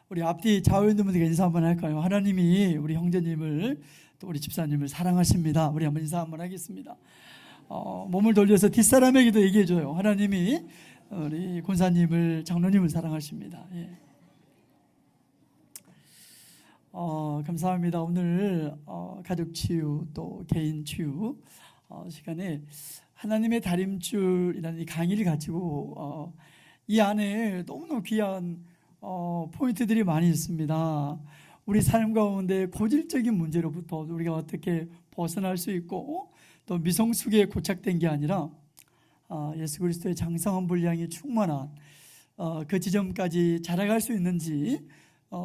우리 앞뒤 좌우연도분들께 인사 한번 할까요? 하나님이 우리 형제님을 또 우리 집사님을 사랑하십니다. 우리 한번 인사 한번 하겠습니다. 몸을 돌려서 뒷사람에게도 얘기해줘요. 하나님이 우리 권사님을, 장로님을 사랑하십니다. 예. 감사합니다. 오늘 가족 치유 또 개인 치유 시간에 하나님의 다림줄이라는 이 강의를 가지고 이 안에 너무너무 귀한 포인트들이 많이 있습니다. 우리 삶 가운데 고질적인 문제로부터 우리가 어떻게 벗어날 수 있고 또 미성숙에 고착된 게 아니라 예수 그리스도의 장성한 분량이 충만한 그 지점까지 자라갈 수 있는지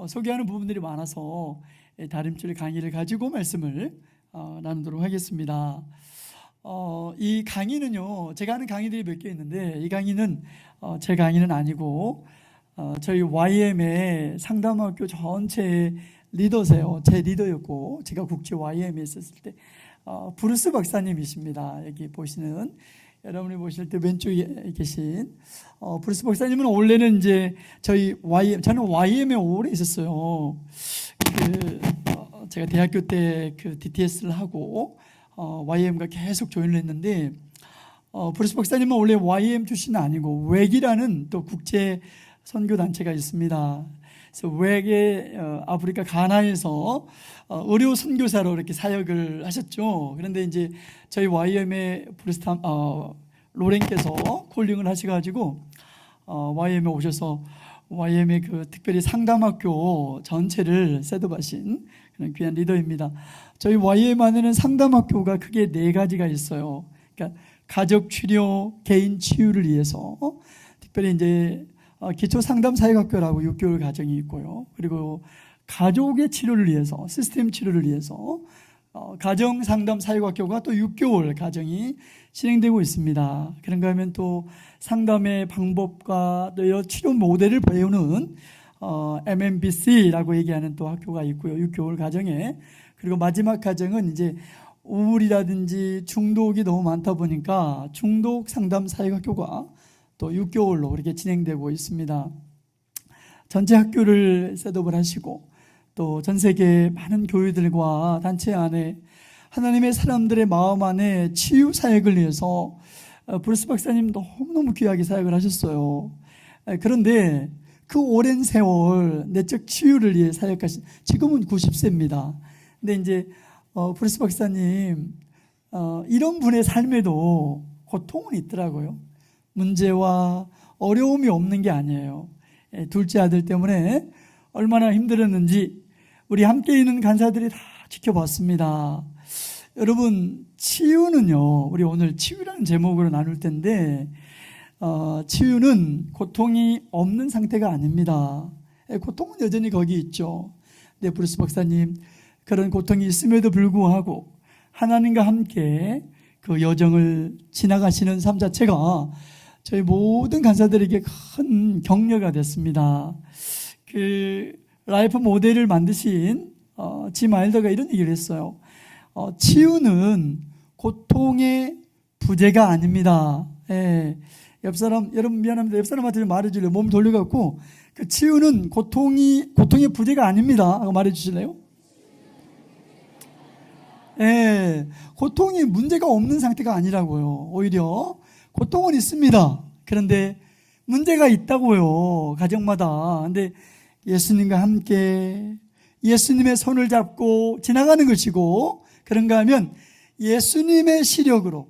소개하는 부분들이 많아서 다림줄 강의를 가지고 말씀을 나누도록 하겠습니다. 이 강의는요, 제가 하는 강의들이 몇 개 있는데 이 강의는 제 강의는 아니고 저희 YM의 상담학교 전체의 리더세요. 제 리더였고 제가 국제 YM에 있었을 때 브루스 박사님이십니다. 여기 보시는, 여러분이 보실 때 왼쪽에 계신 브루스 박사님은 원래는 이제 저희 저는 YM에 오래 있었어요. 제가 대학교 때 그 DTS를 하고 YM과 계속 조인을 했는데 브루스 박사님은 원래 YM 출신은 아니고 웩이라는 또 국제 선교 단체가 있습니다. 그래서 웩의 아프리카 가나에서 의료 선교사로 이렇게 사역을 하셨죠. 그런데 이제 저희 YM의 로렌께서 콜링을 하셔가지고 YM에 오셔서 YM의 그 특별히 상담학교 전체를 셋업하신 그런 귀한 리더입니다. 저희 YM 안에는 상담학교가 크게 4가지가 있어요. 그러니까 가족 치료, 개인 치유를 위해서 특별히 이제 기초 상담 사역학교라고 6개월 과정이 있고요. 그리고 가족의 치료를 위해서, 시스템 치료를 위해서 가정 상담 사역학교가 또 6개월 과정이 진행되고 있습니다. 그런가 하면 또 상담의 방법과 또 여러 치료 모델을 배우는 MMBC라고 얘기하는 또 학교가 있고요. 6개월 과정에. 그리고 마지막 과정은 이제 우울이라든지 중독이 너무 많다 보니까 중독 상담 사역학교가 또 6개월로 이렇게 진행되고 있습니다. 전체 학교를 셋업을 하시고 또 전 세계 많은 교회들과 단체 안에 하나님의 사람들의 마음 안에 치유 사역을 위해서 브루스 박사님 너무너무 귀하게 사역을 하셨어요. 그런데 그 오랜 세월 내적 치유를 위해 사역하신, 지금은 90세입니다. 근데 이제 브루스 박사님 이런 분의 삶에도 고통은 있더라고요. 문제와 어려움이 없는 게 아니에요. 둘째 아들 때문에 얼마나 힘들었는지 우리 함께 있는 간사들이 다 지켜봤습니다. 여러분, 치유는요, 우리 오늘 치유라는 제목으로 나눌 텐데 치유는 고통이 없는 상태가 아닙니다. 고통은 여전히 거기 있죠. 근데 브루스 박사님 그런 고통이 있음에도 불구하고 하나님과 함께 그 여정을 지나가시는 삶 자체가 저희 모든 간사들에게 큰 격려가 됐습니다. 그 라이프 모델을 만드신 짐 아일더가 이런 얘기를 했어요. 치유는 고통의 부재가 아닙니다. 예. 옆사람, 여러분 미안합니다. 옆사람한테 좀 말해줄래요? 몸 돌려갖고 그 치유는 고통의 부재가 아닙니다 하고 말해주실래요? 예. 고통이 문제가 없는 상태가 아니라고요. 오히려 고통은 있습니다. 그런데 문제가 있다고요. 가정마다. 근데 예수님과 함께 예수님의 손을 잡고 지나가는 것이고, 그런가 하면 예수님의 시력으로,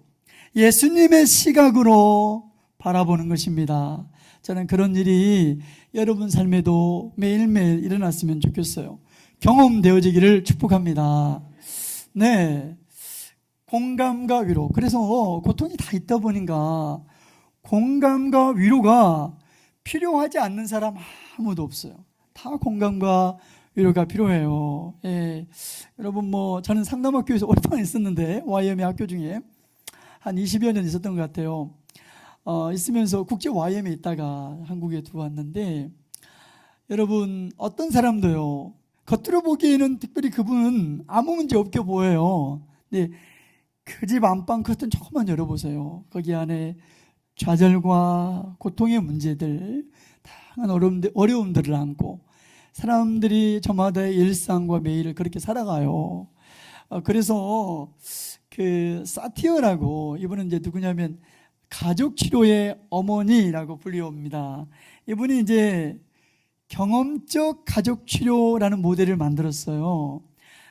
예수님의 시각으로 바라보는 것입니다. 저는 그런 일이 여러분 삶에도 매일매일 일어났으면 좋겠어요. 경험되어지기를 축복합니다. 네. 공감과 위로. 그래서 고통이 다 있다 보니까 공감과 위로가 필요하지 않는 사람 아무도 없어요. 다 공감과 위로가 필요해요. 예. 여러분, 저는 상담학교에서 오랫동안 있었는데, YM의 학교 중에 한 20여 년 있었던 것 같아요. 있으면서 국제 YM에 있다가 한국에 들어왔는데, 여러분, 어떤 사람도요, 겉으로 보기에는 특별히 그분은 아무 문제 없게 보여요. 근데 그 집 안방 커튼 조금만 열어보세요. 거기 안에 좌절과 고통의 문제들, 다양한 어려움들을 안고 사람들이 저마다의 일상과 매일을 그렇게 살아가요. 그래서 그 사티어라고, 이분은 이제 누구냐면 가족 치료의 어머니라고 불리웁니다. 이분이 이제 경험적 가족 치료라는 모델을 만들었어요.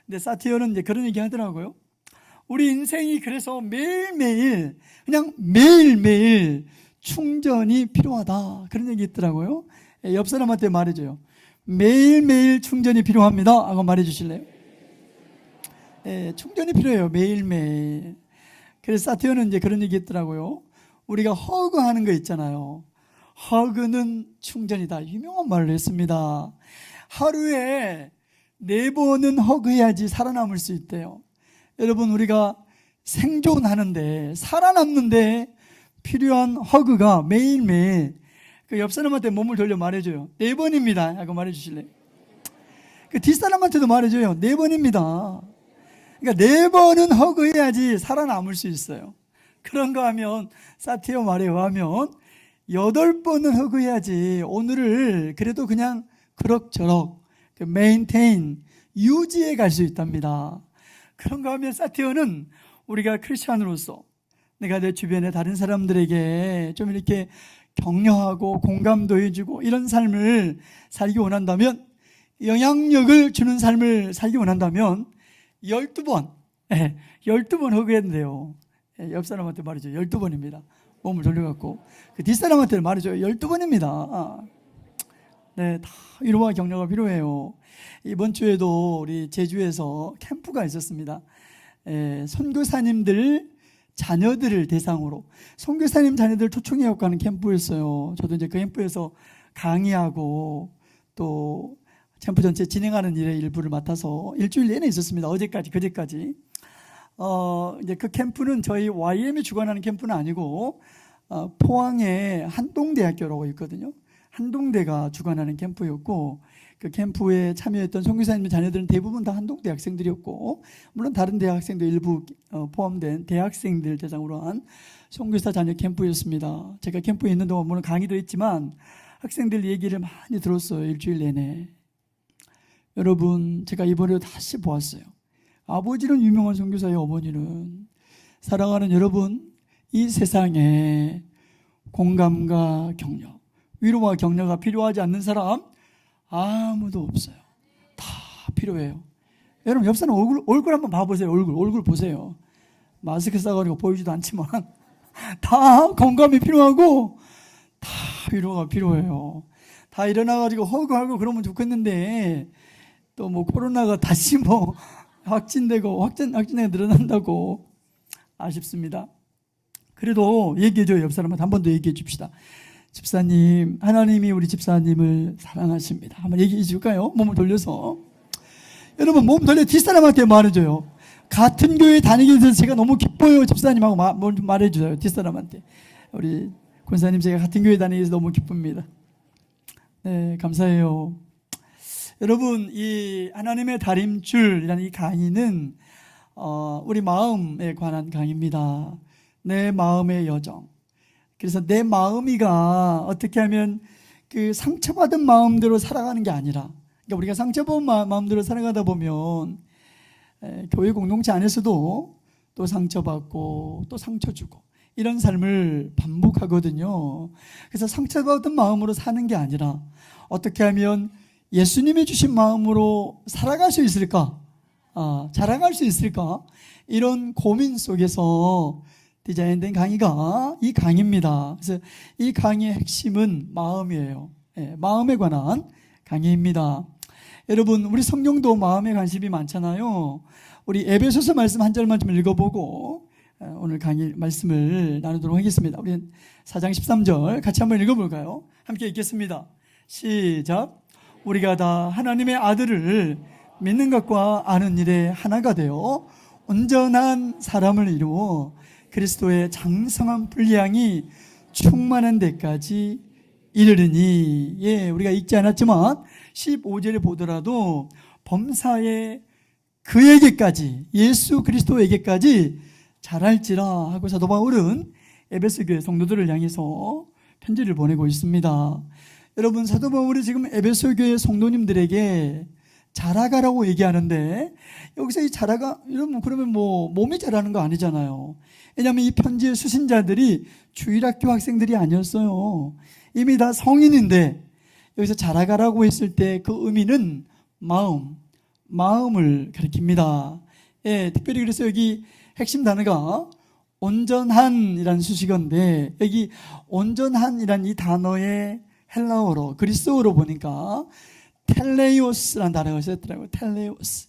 근데 사티어는 이제 그런 얘기 하더라고요. 우리 인생이 그래서 매일매일, 그냥 매일매일 충전이 필요하다, 그런 얘기 있더라고요. 옆 사람한테 말해줘요. 매일매일 충전이 필요합니다 하고 말해주실래요? 충전이 필요해요, 매일매일. 그래서 사티어는 이제 그런 얘기 했더라고요. 우리가 허그하는 거 있잖아요. 허그는 충전이다, 유명한 말을 했습니다. 하루에 4번은 허그해야지 살아남을 수 있대요. 여러분, 우리가 생존하는데, 살아남는데 필요한 허그가 매일매일, 그 옆 사람한테 몸을 돌려 말해줘요. 4번입니다 하고 말해주실래요? 그 뒷사람한테도 말해줘요. 4번입니다. 그러니까 4번은 허그해야지 살아남을 수 있어요. 그런가 하면, 사티어 말에 의하면 8번은 허그해야지 오늘을 그래도 그냥 그럭저럭 메인테인, 유지해 갈 수 있답니다. 그런가 하면 사티어는 우리가 크리스찬으로서 내가 내 주변의 다른 사람들에게 좀 이렇게 격려하고 공감도 해주고 이런 삶을 살기 원한다면, 영향력을 주는 삶을 살기 원한다면 12번, 12번 허그해야 된대요. 옆 사람한테 말이죠. 12번입니다. 몸을 돌려갖고. 그 뒷사람한테 말이죠. 12번입니다. 네, 다 위로와 격려가 필요해요. 이번 주에도 우리 제주에서 캠프가 있었습니다. 선교사님들 자녀들을 대상으로, 선교사님 자녀들 초청해갖고 하는 캠프였어요. 저도 이제 그 캠프에서 강의하고 또 캠프 전체 진행하는 일의 일부를 맡아서 일주일 내내 있었습니다. 어제까지, 그제까지. 이제 그 캠프는 저희 YM이 주관하는 캠프는 아니고, 포항에 한동대학교라고 있거든요. 한동대가 주관하는 캠프였고, 그 캠프에 참여했던 선교사님 자녀들은 대부분 다 한동대 학생들이었고, 물론 다른 대학생도 일부 포함된 대학생들 대상으로 한 선교사 자녀 캠프였습니다. 제가 캠프에 있는 동안 물론 강의도 했지만 학생들 얘기를 많이 들었어요, 일주일 내내. 여러분, 제가 이번에도 다시 보았어요. 아버지는 유명한 선교사의 어머니는, 사랑하는 여러분, 이 세상에 공감과 격려, 위로와 격려가 필요하지 않는 사람 아무도 없어요. 다 필요해요. 여러분, 옆 사람 얼굴 한번 봐보세요. 얼굴 보세요. 마스크 써가지고 보이지도 않지만 다 공감이 필요하고 다 위로가 필요해요. 다 일어나가지고 허그하고 그러면 좋겠는데, 또 뭐 코로나가 다시 뭐 확진되고 확진자가 늘어난다고 아쉽습니다. 그래도 얘기해줘요. 옆 사람한테 한 번 더 얘기해 줍시다. 집사님, 하나님이 우리 집사님을 사랑하십니다. 한번 얘기해 줄까요? 몸을 돌려서. 여러분, 몸 돌려 뒷사람한테 말해줘요. 같은 교회 다니게 돼서 제가 너무 기뻐요, 집사님하고 말해줘요. 뒷사람한테. 우리 권사님, 제가 같은 교회 다니게 돼서 너무 기쁩니다. 네, 감사해요. 여러분, 이 하나님의 다림줄이라는 이 강의는 우리 마음에 관한 강의입니다. 내 마음의 여정. 그래서 내 마음이가 어떻게 하면 그 상처받은 마음대로 살아가는 게 아니라, 그러니까 우리가 상처받은 마음대로 살아가다 보면 교회 공동체 안에서도 또 상처받고 또 상처 주고 이런 삶을 반복하거든요. 그래서 상처받은 마음으로 사는 게 아니라 어떻게 하면 예수님이 주신 마음으로 살아갈 수 있을까? 자라갈 수 있을까? 이런 고민 속에서 디자인된 강의가 이 강의입니다. 그래서 이 강의의 핵심은 마음이에요. 마음에 관한 강의입니다. 여러분, 우리 성경도 마음에 관심이 많잖아요. 우리 에베소서 말씀 한 절만 좀 읽어보고 오늘 강의 말씀을 나누도록 하겠습니다. 우리 4장 13절 같이 한번 읽어볼까요? 함께 읽겠습니다. 시작. 우리가 다 하나님의 아들을 믿는 것과 아는 일에 하나가 되어 온전한 사람을 이루어 그리스도의 장성한 분량이 충만한 데까지 이르르니. 우리가 읽지 않았지만 15절에 보더라도 범사에 그에게까지, 예수 그리스도에게까지 자랄지라 하고 사도 바울은 에베소 교회 성도들을 향해서 편지를 보내고 있습니다. 여러분, 사도 바울이 지금 에베소 교회 성도님들에게 자라가라고 얘기하는데, 여기서 이 자라가, 여러분, 그러면 뭐 몸이 자라는 거 아니잖아요. 왜냐하면 이 편지의 수신자들이 주일학교 학생들이 아니었어요. 이미 다 성인인데 여기서 자라가라고 했을 때 그 의미는 마음을 가리킵니다. 예, 특별히 그래서 여기 핵심 단어가 온전한이라는 수식어인데, 여기 온전한이라는 이 단어의 헬라어로, 그리스어로 보니까 텔레이오스라는 단어가 쓰였더라고요. 텔레이오스.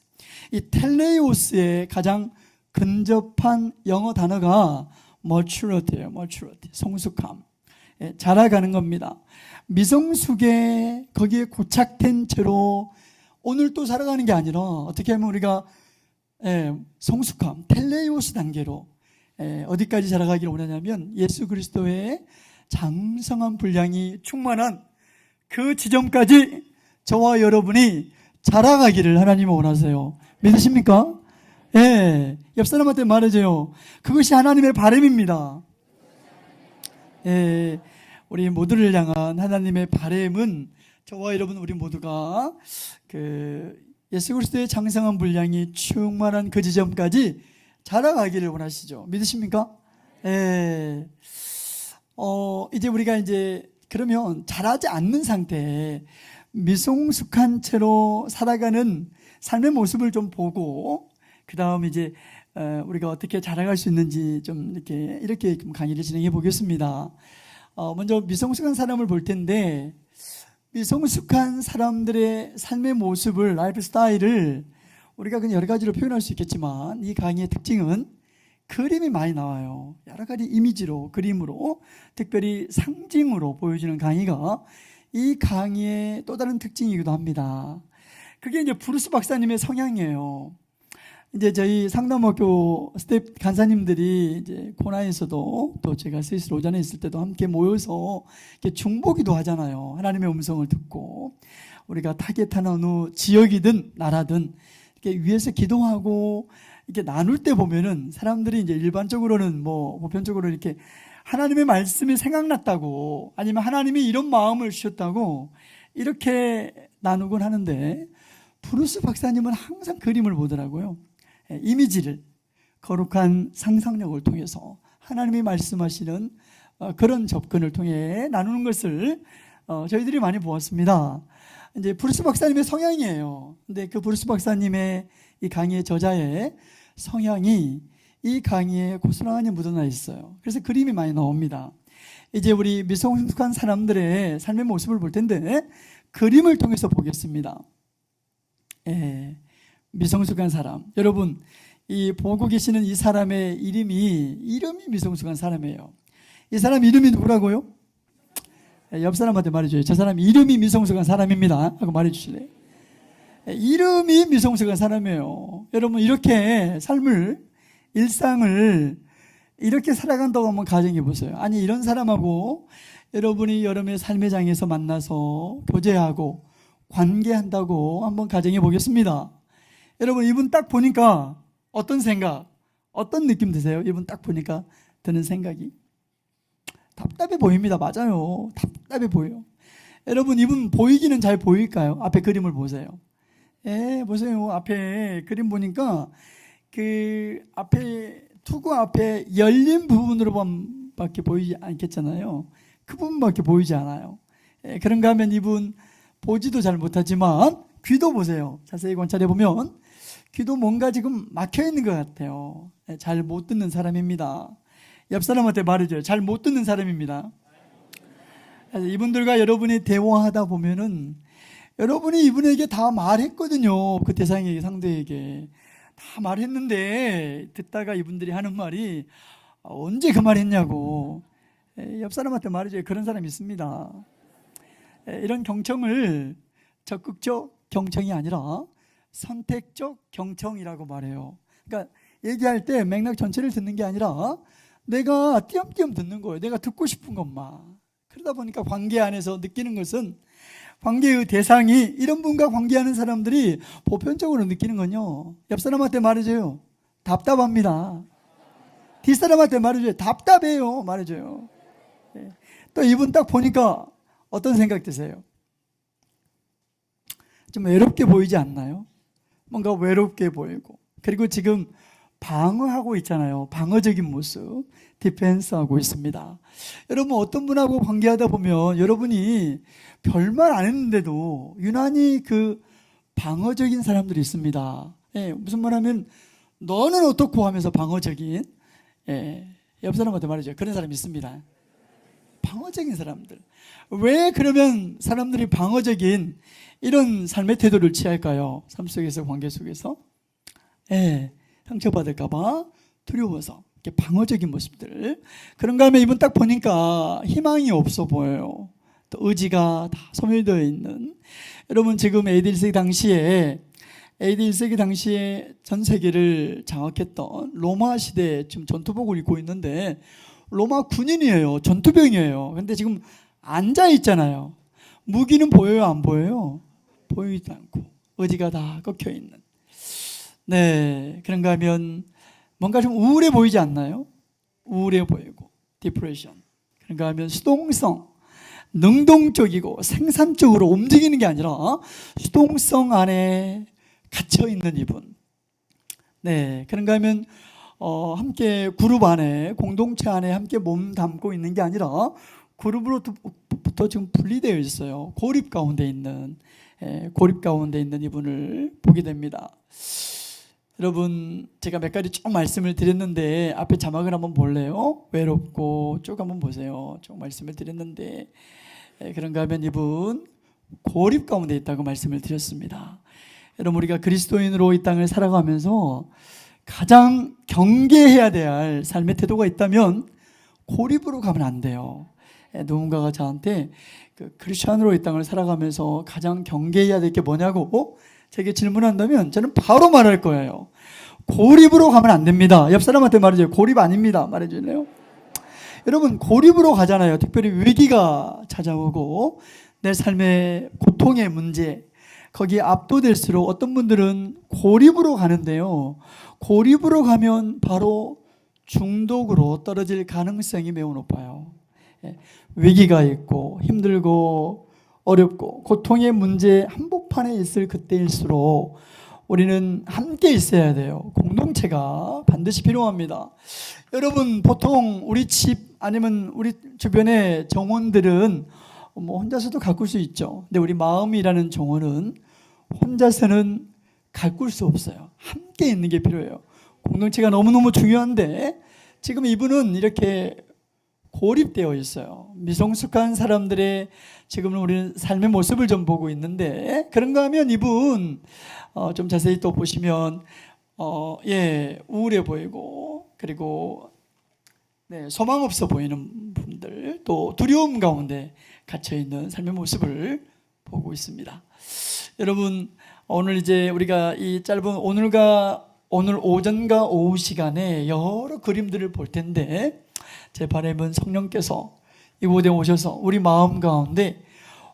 이 텔레이오스의 가장 근접한 영어 단어가 maturity예요. maturity, 성숙함. 예, 자라가는 겁니다. 미성숙에 거기에 고착된 채로 오늘 또 살아가는 게 아니라 어떻게 하면 우리가 성숙함, 텔레이오스 단계로 어디까지 자라가기를 원하냐면 예수 그리스도의 장성한 분량이 충만한 그 지점까지 저와 여러분이 자라가기를 하나님은 원하세요. 믿으십니까? 예, 옆 사람한테 말해줘요. 그것이 하나님의 바람입니다. 예, 우리 모두를 향한 하나님의 바람은 저와 여러분 우리 모두가 예수 그리스도의 장성한 분량이 충만한 그 지점까지 자라가기를 원하시죠. 믿으십니까? 예. 이제 우리가 그러면 자라지 않는 상태에 미성숙한 채로 살아가는 삶의 모습을 좀 보고, 그 다음 이제 우리가 어떻게 자라갈 수 있는지 좀 이렇게 강의를 진행해 보겠습니다. 먼저 미성숙한 사람을 볼 텐데, 미성숙한 사람들의 삶의 모습을, 라이프 스타일을 우리가 그냥 여러 가지로 표현할 수 있겠지만, 이 강의의 특징은 그림이 많이 나와요. 여러 가지 이미지로, 그림으로, 특별히 상징으로 보여주는 강의가 이 강의의 또 다른 특징이기도 합니다. 그게 이제 브루스 박사님의 성향이에요. 이제 저희 상담학교 스텝 간사님들이 이제 고나에서도, 또 제가 스위스 로잔에 있을 때도 함께 모여서 이렇게 중보기도 하잖아요. 하나님의 음성을 듣고 우리가 타겟하는 어느 지역이든 나라든 이렇게 위에서 기도하고 이렇게 나눌 때 보면은 사람들이 이제 일반적으로는 보편적으로 이렇게 하나님의 말씀이 생각났다고, 아니면 하나님이 이런 마음을 주셨다고 이렇게 나누곤 하는데, 브루스 박사님은 항상 그림을 보더라고요. 이미지를, 거룩한 상상력을 통해서 하나님이 말씀하시는 그런 접근을 통해 나누는 것을 저희들이 많이 보았습니다. 이제 브루스 박사님의 성향이에요. 근데 그 브루스 박사님의 이 강의의 저자의 성향이 이 강의에 고스란히 묻어나 있어요. 그래서 그림이 많이 나옵니다. 이제 우리 미성숙한 사람들의 삶의 모습을 볼 텐데, 그림을 통해서 보겠습니다. 미성숙한 사람, 여러분, 이 보고 계시는 이 사람의 이름이 미성숙한 사람이에요. 이 사람 이름이 누구라고요? 옆 사람한테 말해줘요. 저 사람 이름이 미성숙한 사람입니다 하고 말해주실래요? 이름이 미성숙한 사람이에요. 여러분, 이렇게 일상을 이렇게 살아간다고 한번 가정해 보세요. 아니, 이런 사람하고 여러분이 여러분의 삶의 장에서 만나서 교제하고 관계한다고 한번 가정해 보겠습니다. 여러분, 이분 딱 보니까 어떤 생각, 어떤 느낌 드세요? 이분 딱 보니까 드는 생각이 답답해 보입니다. 맞아요. 답답해 보여요. 여러분, 이분 보이기는 잘 보일까요? 앞에 그림을 보세요. 보세요. 앞에 그림 보니까 그 앞에 투구 앞에 열린 부분으로밖에 보이지 않겠잖아요. 그 부분밖에 보이지 않아요. 그런가 하면 이분 보지도 잘 못하지만 귀도 보세요. 자세히 관찰해 보면 귀도 뭔가 지금 막혀 있는 것 같아요. 잘 못 듣는 사람입니다. 옆 사람한테 말해줘요. 잘 못 듣는 사람입니다. 이분들과 여러분이 대화하다 보면은 여러분이 이분에게 다 말했거든요. 그 대상에게, 상대에게 다 말했는데 듣다가 이분들이 하는 말이 언제 그 말 했냐고. 옆 사람한테 말해줘요. 그런 사람이 있습니다. 이런 경청을 적극적 경청이 아니라 선택적 경청이라고 말해요. 그러니까 얘기할 때 맥락 전체를 듣는 게 아니라 내가 띄엄띄엄 듣는 거예요. 내가 듣고 싶은 것만. 그러다 보니까 관계 안에서 느끼는 것은, 관계의 대상이 이런 분과 관계하는 사람들이 보편적으로 느끼는 건요, 옆 사람한테 말해줘요. 답답합니다. 뒷사람한테 말해줘요. 답답해요. 말해줘요. 또 이분 딱 보니까 어떤 생각 드세요? 좀 외롭게 보이지 않나요? 뭔가 외롭게 보이고, 그리고 지금 방어하고 있잖아요. 방어적인 모습, 디펜스하고 있습니다. 여러분, 어떤 분하고 관계하다 보면 여러분이 별말 안 했는데도 유난히 그 방어적인 사람들이 있습니다. 예, 무슨 말하면 너는 어떻고 하면서 방어적인, 예, 옆 사람한테 말이죠. 그런 사람이 있습니다. 방어적인 사람들. 왜 그러면 사람들이 방어적인 이런 삶의 태도를 취할까요? 삶 속에서, 관계 속에서. 예, 상처받을까봐 두려워서. 이렇게 방어적인 모습들. 그런가 하면 이분 딱 보니까 희망이 없어 보여요. 또 의지가 다 소멸되어 있는. 여러분, 지금 AD 1세기 당시에 전 세계를 장악했던 로마 시대에 지금 전투복을 입고 있는데 로마 군인이에요. 전투병이에요. 근데 지금 앉아 있잖아요. 무기는 보여요, 안 보여요? 보이지도 않고 의지가 다 꺾여 있는. 네, 그런가 하면 뭔가 좀 우울해 보이지 않나요? 우울해 보이고, 디프레션. 그런가 하면 수동성, 능동적이고 생산적으로 움직이는 게 아니라 수동성 안에 갇혀 있는 이분. 네, 그런가 하면 함께 그룹 안에, 공동체 안에 함께 몸 담고 있는 게 아니라 그룹으로부터 지금 분리되어 있어요. 고립 가운데 있는 이분을 보게 됩니다. 여러분, 제가 몇 가지 쭉 말씀을 드렸는데 앞에 자막을 한번 볼래요? 외롭고 쭉 한번 보세요. 쭉 말씀을 드렸는데 그런가 하면 이분 고립 가운데 있다고 말씀을 드렸습니다. 여러분, 우리가 그리스도인으로 이 땅을 살아가면서 가장 경계해야 될 삶의 태도가 있다면 고립으로 가면 안 돼요. 누군가가 저한테 크리스천으로 이 땅을 살아가면서 가장 경계해야 될 게 뭐냐고 제게 질문한다면 저는 바로 말할 거예요. 고립으로 가면 안 됩니다. 옆 사람한테 말해줘요. 고립 아닙니다. 말해줄래요? 여러분, 고립으로 가잖아요. 특별히 위기가 찾아오고 내 삶의 고통의 문제, 거기에 압도될수록 어떤 분들은 고립으로 가는데요. 고립으로 가면 바로 중독으로 떨어질 가능성이 매우 높아요. 위기가 있고 힘들고 어렵고 고통의 문제 한복판에 있을 그때일수록 우리는 함께 있어야 돼요. 공동체가 반드시 필요합니다. 여러분, 보통 우리 집 아니면 우리 주변의 정원들은 혼자서도 가꿀 수 있죠. 근데 우리 마음이라는 정원은 혼자서는 가꿀 수 없어요. 함께 있는 게 필요해요. 공동체가 너무너무 중요한데 지금 이분은 이렇게 고립되어 있어요. 미성숙한 사람들의 지금은 우리는 삶의 모습을 좀 보고 있는데 그런가 하면 이분 좀 자세히 또 보시면 우울해 보이고 그리고 소망 없어 보이는 분들, 또 두려움 가운데 갇혀 있는 삶의 모습을 보고 있습니다. 여러분, 오늘 이제 우리가 이 짧은 오늘 오전과 오후 시간에 여러 그림들을 볼 텐데 제 바람은 성령께서 이곳에 오셔서 우리 마음 가운데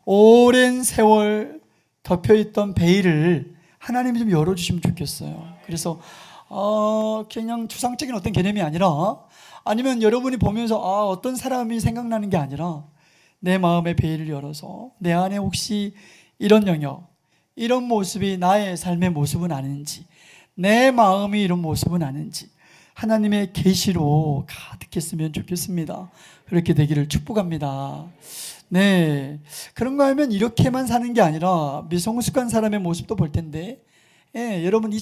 오랜 세월 덮여있던 베일을 하나님이 좀 열어주시면 좋겠어요. 그래서 그냥 추상적인 어떤 개념이 아니라 아니면 여러분이 보면서 어떤 사람이 생각나는 게 아니라 내 마음의 베일을 열어서 내 안에 혹시 이런 영역, 이런 모습이 나의 삶의 모습은 아닌지, 내 마음이 이런 모습은 아닌지 하나님의 계시로 가득했으면 좋겠습니다. 그렇게 되기를 축복합니다. 네, 그런가 하면 이렇게만 사는 게 아니라 미성숙한 사람의 모습도 볼 텐데 여러분, 이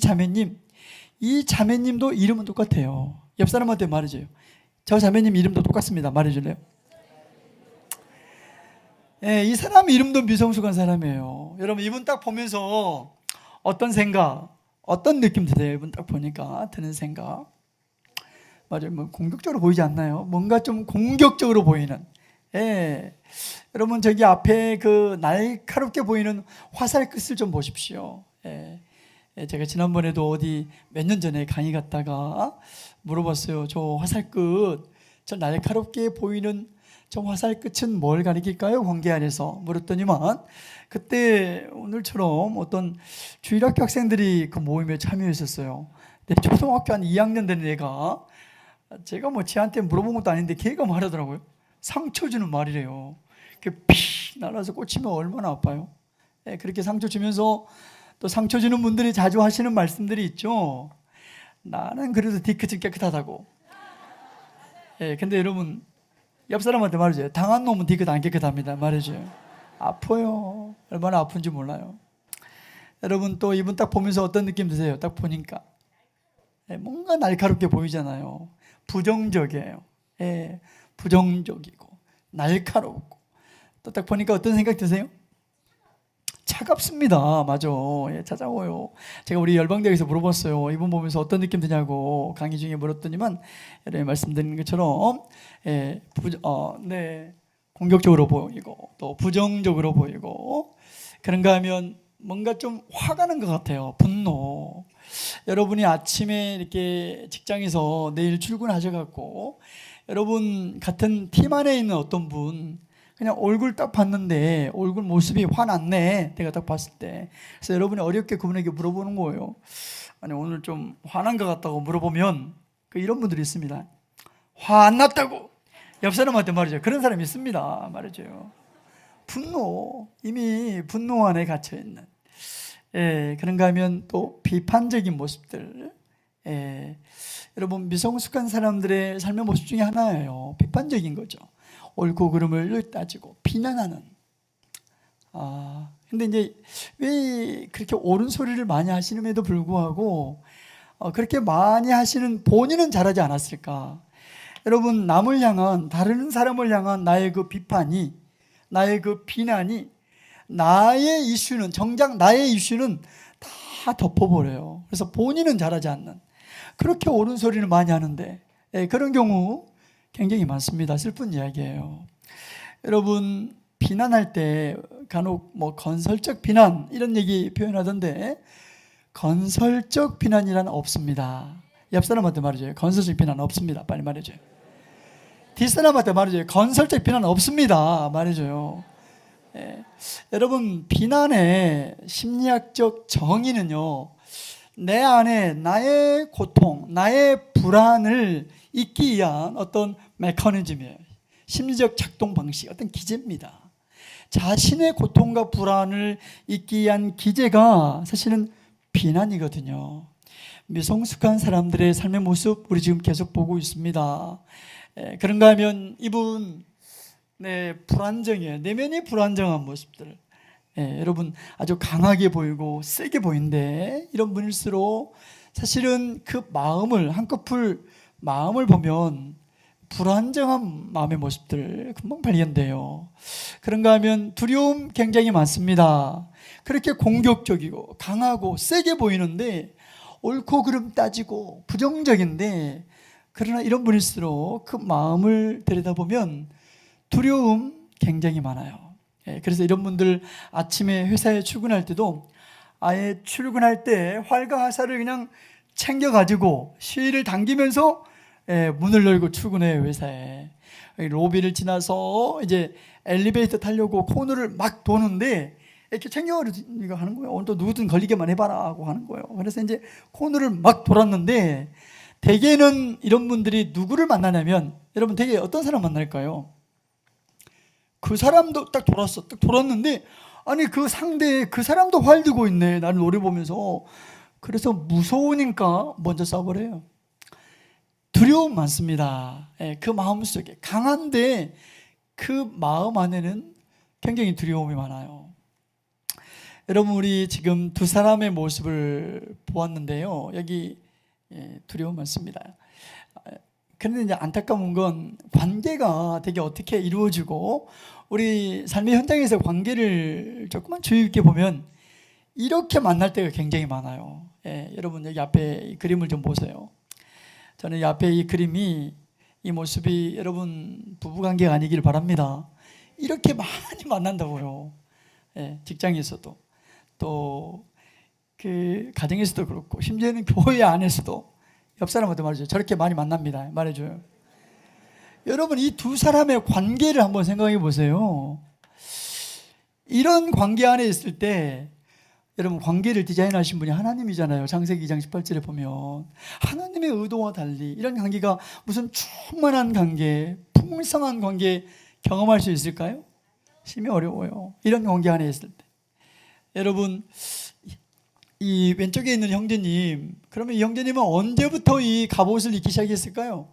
자매님도 이름은 똑같아요. 옆 사람한테 말해줘요. 저 자매님 이름도 똑같습니다. 말해줄래요? 이 사람 이름도 미성숙한 사람이에요. 여러분, 이분 딱 보면서 어떤 생각, 어떤 느낌 드세요? 이분 딱 보니까 드는 생각. 맞아요. 공격적으로 보이지 않나요? 뭔가 좀 공격적으로 보이는. 여러분, 저기 앞에 그 날카롭게 보이는 화살 끝을 좀 보십시오. 제가 지난번에도 어디 몇 년 전에 강의 갔다가 물어봤어요. 저 화살 끝, 저 날카롭게 보이는 저 화살 끝은 뭘 가리킬까요? 관계 안에서 물었더니만 그때 오늘처럼 어떤 주일학교 학생들이 그 모임에 참여했었어요. 근데 초등학교 한 2학년 된 애가 제가 쟤한테 물어본 것도 아닌데 걔가 말하더라고요. 상처 주는 말이래요. 피 피 날아서 꽂히면 얼마나 아파요. 그렇게 상처 주면서 또 상처 주는 분들이 자주 하시는 말씀들이 있죠. 나는 그래도 뒤끝은 깨끗하다고. 근데 여러분, 옆 사람한테 말해줘요. 당한 놈은 뒤끝 안 깨끗합니다. 말해줘요. 아파요. 얼마나 아픈지 몰라요. 여러분, 또 이분 딱 보면서 어떤 느낌 드세요? 딱 보니까 뭔가 날카롭게 보이잖아요. 부정적이에요. 부정적이고 날카롭고, 또 딱 보니까 어떤 생각 드세요? 차갑습니다. 맞아. 찾아오요. 제가 우리 열방대에서 물어봤어요. 이분 보면서 어떤 느낌 드냐고 강의 중에 물었더니만, 여러분이 말씀드린 것처럼 공격적으로 보이고 또 부정적으로 보이고, 그런가 하면 뭔가 좀 화가 난 것 같아요. 분노. 여러분이 아침에 이렇게 직장에서 내일 출근하셔갖고 여러분 같은 팀 안에 있는 어떤 분 그냥 얼굴 딱 봤는데 얼굴 모습이 화났네, 내가 딱 봤을 때. 그래서 여러분이 어렵게 그분에게 물어보는 거예요. 아니, 오늘 좀 화난 것 같다고 물어보면 이런 분들이 있습니다. 화 안 났다고 옆 사람한테 말이죠. 그런 사람이 있습니다. 말이죠. 분노, 이미 분노 안에 갇혀있는, 그런가 하면 또 비판적인 모습들. 여러분, 미성숙한 사람들의 삶의 모습 중에 하나예요. 비판적인 거죠. 옳고 그름을 따지고 비난하는. 근데 이제 왜 그렇게 옳은 소리를 많이 하시는데도 불구하고 그렇게 많이 하시는 본인은 잘하지 않았을까? 여러분, 남을 향한, 다른 사람을 향한 나의 그 비판이, 나의 그 비난이, 나의 이슈는, 정작 나의 이슈는 다 덮어버려요. 그래서 본인은 잘하지 않는, 그렇게 옳은 소리를 많이 하는데, 그런 경우 굉장히 많습니다. 슬픈 이야기예요. 여러분, 비난할 때 간혹 건설적 비난 이런 얘기 표현하던데, 건설적 비난이란 없습니다. 옆 사람한테 말해줘요. 건설적 비난 없습니다. 빨리 말해줘요. 뒷사람한테 말해줘요. 건설적 비난 없습니다. 말해줘요. 여러분, 비난의 심리학적 정의는요, 내 안에 나의 고통, 나의 불안을 잊기 위한 어떤 메커니즘이에요. 심리적 작동 방식, 어떤 기제입니다. 자신의 고통과 불안을 잊기 위한 기제가 사실은 비난이거든요. 미성숙한 사람들의 삶의 모습 우리 지금 계속 보고 있습니다. 그런가 하면 이분 불안정해요. 내면이 불안정한 모습들. 여러분, 아주 강하게 보이고 세게 보이는데, 이런 분일수록 사실은 그 마음을, 한꺼풀 마음을 보면 불안정한 마음의 모습들 금방 발견돼요. 그런가 하면 두려움 굉장히 많습니다. 그렇게 공격적이고 강하고 세게 보이는데 옳고 그름 따지고 부정적인데, 그러나 이런 분일수록 그 마음을 들여다보면 두려움 굉장히 많아요. 그래서 이런 분들 아침에 회사에 출근할 때도 아예 출근할 때 활가하사를 그냥 챙겨가지고 시위를 당기면서 문을 열고 출근해요. 회사에 로비를 지나서 이제 엘리베이터 타려고 코너를 막 도는데 이렇게 챙겨가지고 하는 거예요. 오늘 또 누구든 걸리게만 해봐라 하고 하는 거예요. 그래서 이제 코너를 막 돌았는데, 대개는 이런 분들이 누구를 만나냐면, 여러분 대개 어떤 사람 만날까요? 그 사람도 딱 돌았는데, 아니 그 상대, 그 사람도 활 들고 있네, 나를 노려보면서. 그래서 무서우니까 먼저 쏴버려요. 두려움 많습니다. 그 마음속에 강한데 그 마음 안에는 굉장히 두려움이 많아요. 여러분, 우리 지금 두 사람의 모습을 보았는데요, 여기 두려움 많습니다. 그런데 이제 안타까운 건 관계가 되게 어떻게 이루어지고, 우리 삶의 현장에서 관계를 조금만 주의 깊게 보면 이렇게 만날 때가 굉장히 많아요. 여러분, 여기 앞에 이 그림을 좀 보세요. 저는 이 앞에 이 그림이, 이 모습이 여러분 부부관계가 아니길 바랍니다. 이렇게 많이 만난다고요. 직장에서도, 또 그 가정에서도 그렇고, 심지어는 교회 안에서도 옆 사람한테 말해줘요. 저렇게 많이 만납니다. 말해줘요. 여러분, 이 두 사람의 관계를 한번 생각해 보세요. 이런 관계 안에 있을 때, 여러분, 관계를 디자인하신 분이 하나님이잖아요. 창세기 2장 18절에 보면 하나님의 의도와 달리 이런 관계가 무슨 충만한 관계, 풍성한 관계 경험할 수 있을까요? 심히 어려워요. 이런 관계 안에 있을 때. 여러분, 이 왼쪽에 있는 형제님, 그러면 이 형제님은 언제부터 이 갑옷을 입기 시작했을까요?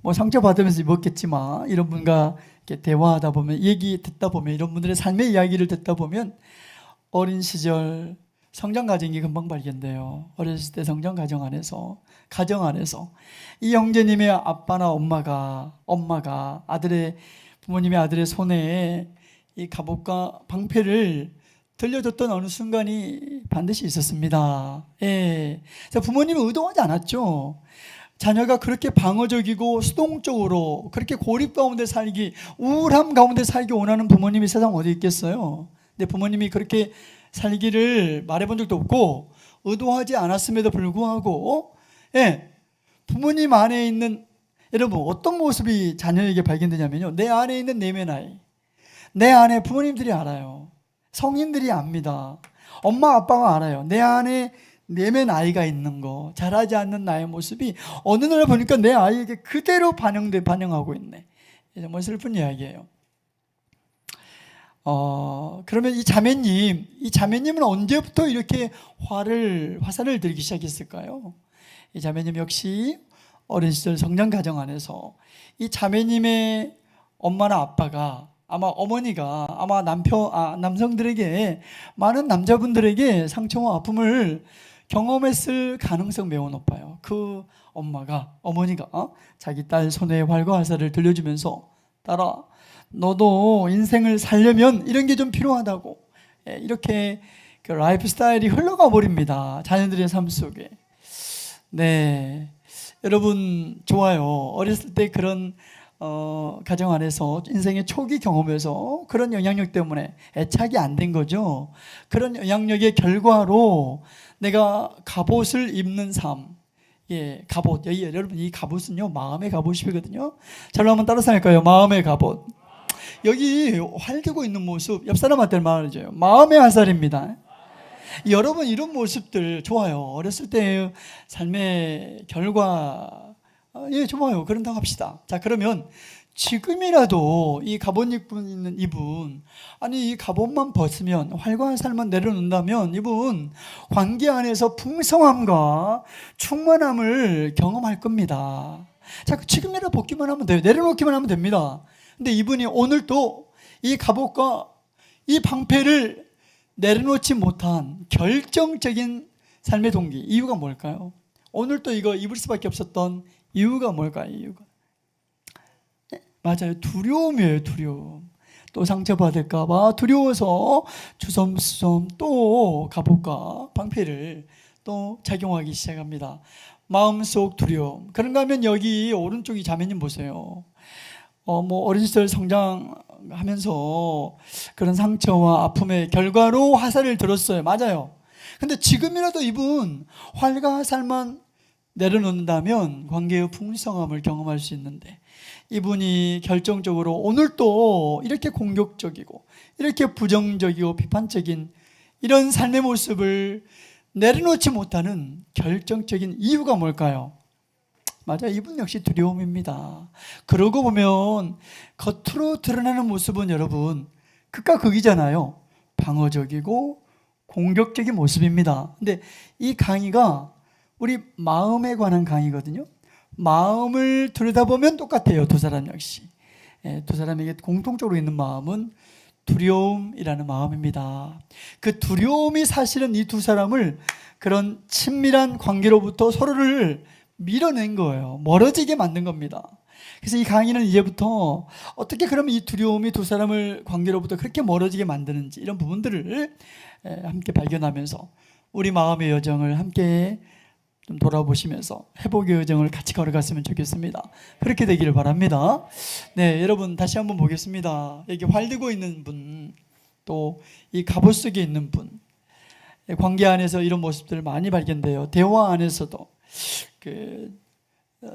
뭐 상처받으면서 입었겠지만, 이런 분과 이렇게 대화하다 보면, 얘기 듣다 보면, 이런 분들의 삶의 이야기를 듣다 보면 어린 시절 성장 과정이 금방 발견돼요. 어렸을 때 성장 과정 안에서, 가정 안에서 이 형제님의 아빠나 엄마가 부모님의 아들의 손에 이 갑옷과 방패를 들려줬던 어느 순간이 반드시 있었습니다. 예. 그래서 부모님은 의도하지 않았죠. 자녀가 그렇게 방어적이고 수동적으로 그렇게 고립 가운데 살기, 우울함 가운데 살기 원하는 부모님이 세상 어디 있겠어요? 근데 부모님이 그렇게 살기를 말해본 적도 없고 의도하지 않았음에도 불구하고, 예, 부모님 안에 있는, 여러분 어떤 모습이 자녀에게 발견되냐면요, 내 안에 있는 내면 아이, 내 안에 부모님들이 알아요. 성인들이 압니다. 엄마 아빠가 알아요. 내 안에 내면 아이가 있는 거, 자라지 않는 나의 모습이 어느 날 보니까 내 아이에게 그대로 반영하고 있네. 정말 슬픈 이야기예요. 그러면 이 자매님은 언제부터 이렇게 화살을 들기 시작했을까요? 이 자매님 역시 어린 시절 성장 과정 안에서 이 자매님의 엄마나 아빠가, 아마 어머니가 아마 남성들에게, 많은 남자분들에게 상처와 아픔을 경험했을 가능성 매우 높아요. 그 어머니가 자기 딸 손에 활과 화살을 들려주면서, 딸아, 너도 인생을 살려면 이런 게 좀 필요하다고, 이렇게 그 라이프 스타일이 흘러가 버립니다. 자녀들의 삶 속에. 네, 여러분 좋아요. 어렸을 때 그런 가정 안에서 인생의 초기 경험에서 그런 영향력 때문에 애착이 안 된 거죠. 그런 영향력의 결과로 내가 갑옷을 입는 삶, 예, 갑옷. 여러분 이 갑옷은요, 마음의 갑옷이거든요. 잘로 한번 따라서 할까요? 마음의 갑옷. 여기 활 들고 있는 모습, 옆 사람한테 말해줘요. 마음의 화살입니다. 여러분 이런 모습들 좋아요. 어렸을 때 삶의 결과, 예, 좋아요. 그런다고 합시다. 자, 그러면 지금이라도 이 갑옷 입고 있는 이분, 아니 이 갑옷만 벗으면, 활과 화살만 내려놓는다면 이분 관계 안에서 풍성함과 충만함을 경험할 겁니다. 자, 지금이라도 벗기만 하면 돼요. 내려놓기만 하면 됩니다. 근데 이분이 오늘도 이 갑옷과 이 방패를 내려놓지 못한 결정적인 삶의 동기, 이유가 뭘까요? 오늘도 이거 입을 수밖에 없었던 이유가 뭘까요? 이유가, 네, 맞아요. 두려움이에요. 두려움. 또 상처받을까봐 두려워서 주섬주섬 또 갑옷과 방패를 또 착용하기 시작합니다. 마음속 두려움. 그런가 하면 여기 오른쪽이 자매님 보세요. 뭐 어린 시절 성장하면서 그런 상처와 아픔의 결과로 화살을 들었어요. 맞아요. 근데 지금이라도 이분 활과 화살만 내려놓는다면 관계의 풍성함을 경험할 수 있는데, 이분이 결정적으로 오늘도 이렇게 공격적이고 이렇게 부정적이고 비판적인 이런 삶의 모습을 내려놓지 못하는 결정적인 이유가 뭘까요? 맞아요. 이분 역시 두려움입니다. 그러고 보면 겉으로 드러나는 모습은 여러분 극과 극이잖아요. 방어적이고 공격적인 모습입니다. 근데 이 강의가 우리 마음에 관한 강의거든요. 마음을 들여다보면 똑같아요. 두 사람 역시. 두 사람에게 공통적으로 있는 마음은 두려움이라는 마음입니다. 그 두려움이 사실은 이 두 사람을 그런 친밀한 관계로부터 서로를 밀어낸 거예요. 멀어지게 만든 겁니다. 그래서 이 강의는 이제부터 어떻게 그러면 이 두려움이 두 사람을 관계로부터 그렇게 멀어지게 만드는지, 이런 부분들을 함께 발견하면서 우리 마음의 여정을 함께 좀 돌아보시면서 회복의 여정을 같이 걸어갔으면 좋겠습니다. 그렇게 되기를 바랍니다. 네, 여러분 다시 한번 보겠습니다. 여기 활 들고 있는 분, 또 이 갑옷 속에 있는 분, 관계 안에서 이런 모습들 많이 발견돼요. 대화 안에서도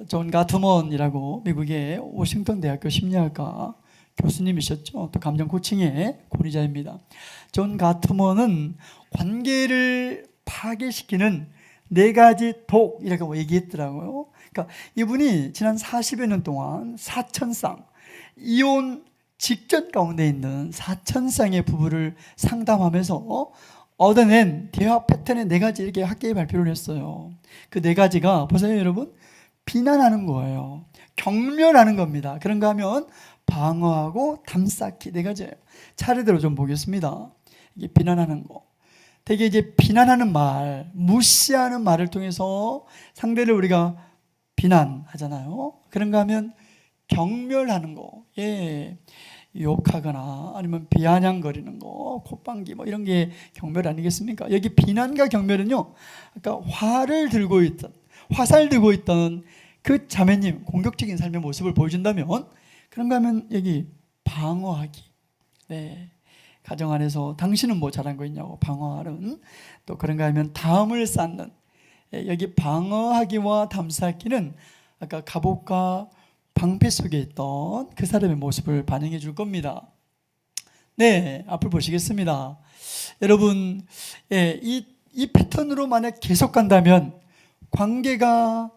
존 가트먼이라고 미국의 워싱턴 대학교 심리학과 교수님이셨죠. 또 감정 코칭의 권위자입니다. 존 가트먼은 관계를 파괴시키는 4가지 독이라고 얘기했더라고요. 그러니까 이분이 지난 40여 년 동안 4,000쌍 이혼 직전 가운데 있는 사천쌍의 부부를 상담하면서 얻어낸 대화 패턴의 4가지 이렇게 학계에 발표를 했어요. 그 4가지가 보세요 여러분, 비난하는 거예요. 경멸하는 겁니다. 그런가 하면 방어하고 담쌓기 4가지예요. 차례대로 좀 보겠습니다. 이게 비난하는 거. 되게 이제 비난하는 말, 무시하는 말을 통해서 상대를 우리가 비난하잖아요. 그런가 하면 경멸하는 거, 예, 욕하거나 아니면 비아냥거리는 거, 콧방귀 뭐 이런 게 경멸 아니겠습니까? 여기 비난과 경멸은요, 아까 화살 들고 있던 그 자매님 공격적인 삶의 모습을 보여준다면, 그런가 하면 여기 방어하기, 네, 가정 안에서 당신은 뭐 잘한 거 있냐고 방어하는, 또 그런가 하면 담을 쌓는, 여기 방어하기와 담쌓기는 아까 갑옷과 방패 속에 있던 그 사람의 모습을 반영해 줄 겁니다. 네, 앞을 보시겠습니다. 여러분, 이 패턴으로 만약 계속 간다면 관계가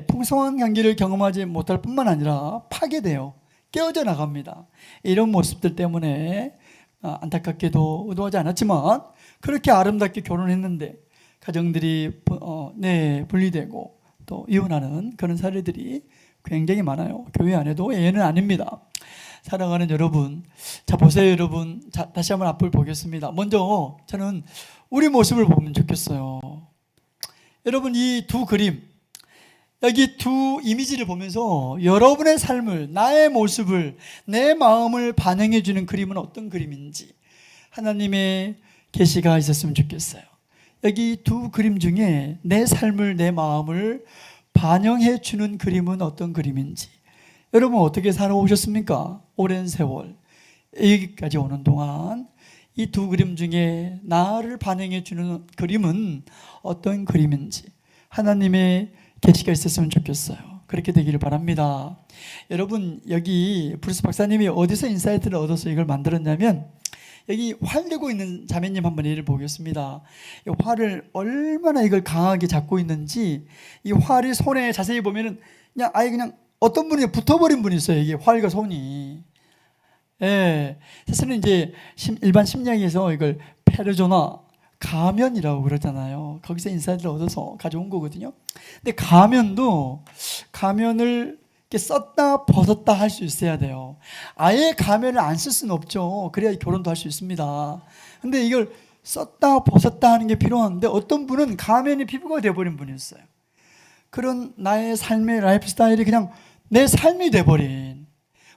풍성한 관계를 경험하지 못할 뿐만 아니라 파괴돼요. 깨어져 나갑니다. 이런 모습들 때문에 안타깝게도 의도하지 않았지만 그렇게 아름답게 결혼했는데 가정들이 분리되고 또 이혼하는 그런 사례들이 굉장히 많아요. 교회 안에도 예외는 아닙니다. 사랑하는 여러분, 자 보세요 여러분. 자, 다시 한번 앞을 보겠습니다. 먼저 저는 우리 모습을 보면 좋겠어요. 여러분, 이 두 그림, 여기 두 이미지를 보면서 여러분의 삶을, 나의 모습을, 내 마음을 반영해 주는 그림은 어떤 그림인지 하나님의 계시가 있었으면 좋겠어요. 여기 두 그림 중에 내 삶을, 내 마음을 반영해 주는 그림은 어떤 그림인지, 여러분 어떻게 살아오셨습니까? 오랜 세월 여기까지 오는 동안 이 두 그림 중에 나를 반영해 주는 그림은 어떤 그림인지 하나님의 계시가 있었으면 좋겠어요. 그렇게 되기를 바랍니다. 여러분, 여기 브루스 박사님이 어디서 인사이트를 얻어서 이걸 만들었냐면, 여기 활 들고 있는 자매님 한번 예를 보겠습니다. 이 활을 얼마나 이걸 강하게 잡고 있는지, 이 활이 손에 자세히 보면은 그냥 아예 그냥 어떤 분이 붙어버린 분이 있어요. 이게 활과 손이. 예. 사실은 이제 일반 심리학에서 이걸 페르조나, 가면이라고 그러잖아요. 거기서 인사이트를 얻어서 가져온 거거든요. 근데 가면을 이렇게 썼다 벗었다 할 수 있어야 돼요. 아예 가면을 안 쓸 수는 없죠. 그래야 결혼도 할 수 있습니다. 근데 이걸 썼다 벗었다 하는 게 필요한데, 어떤 분은 가면이 피부가 돼버린 분이 있어요. 그런 나의 삶의 라이프 스타일이 그냥 내 삶이 돼버린,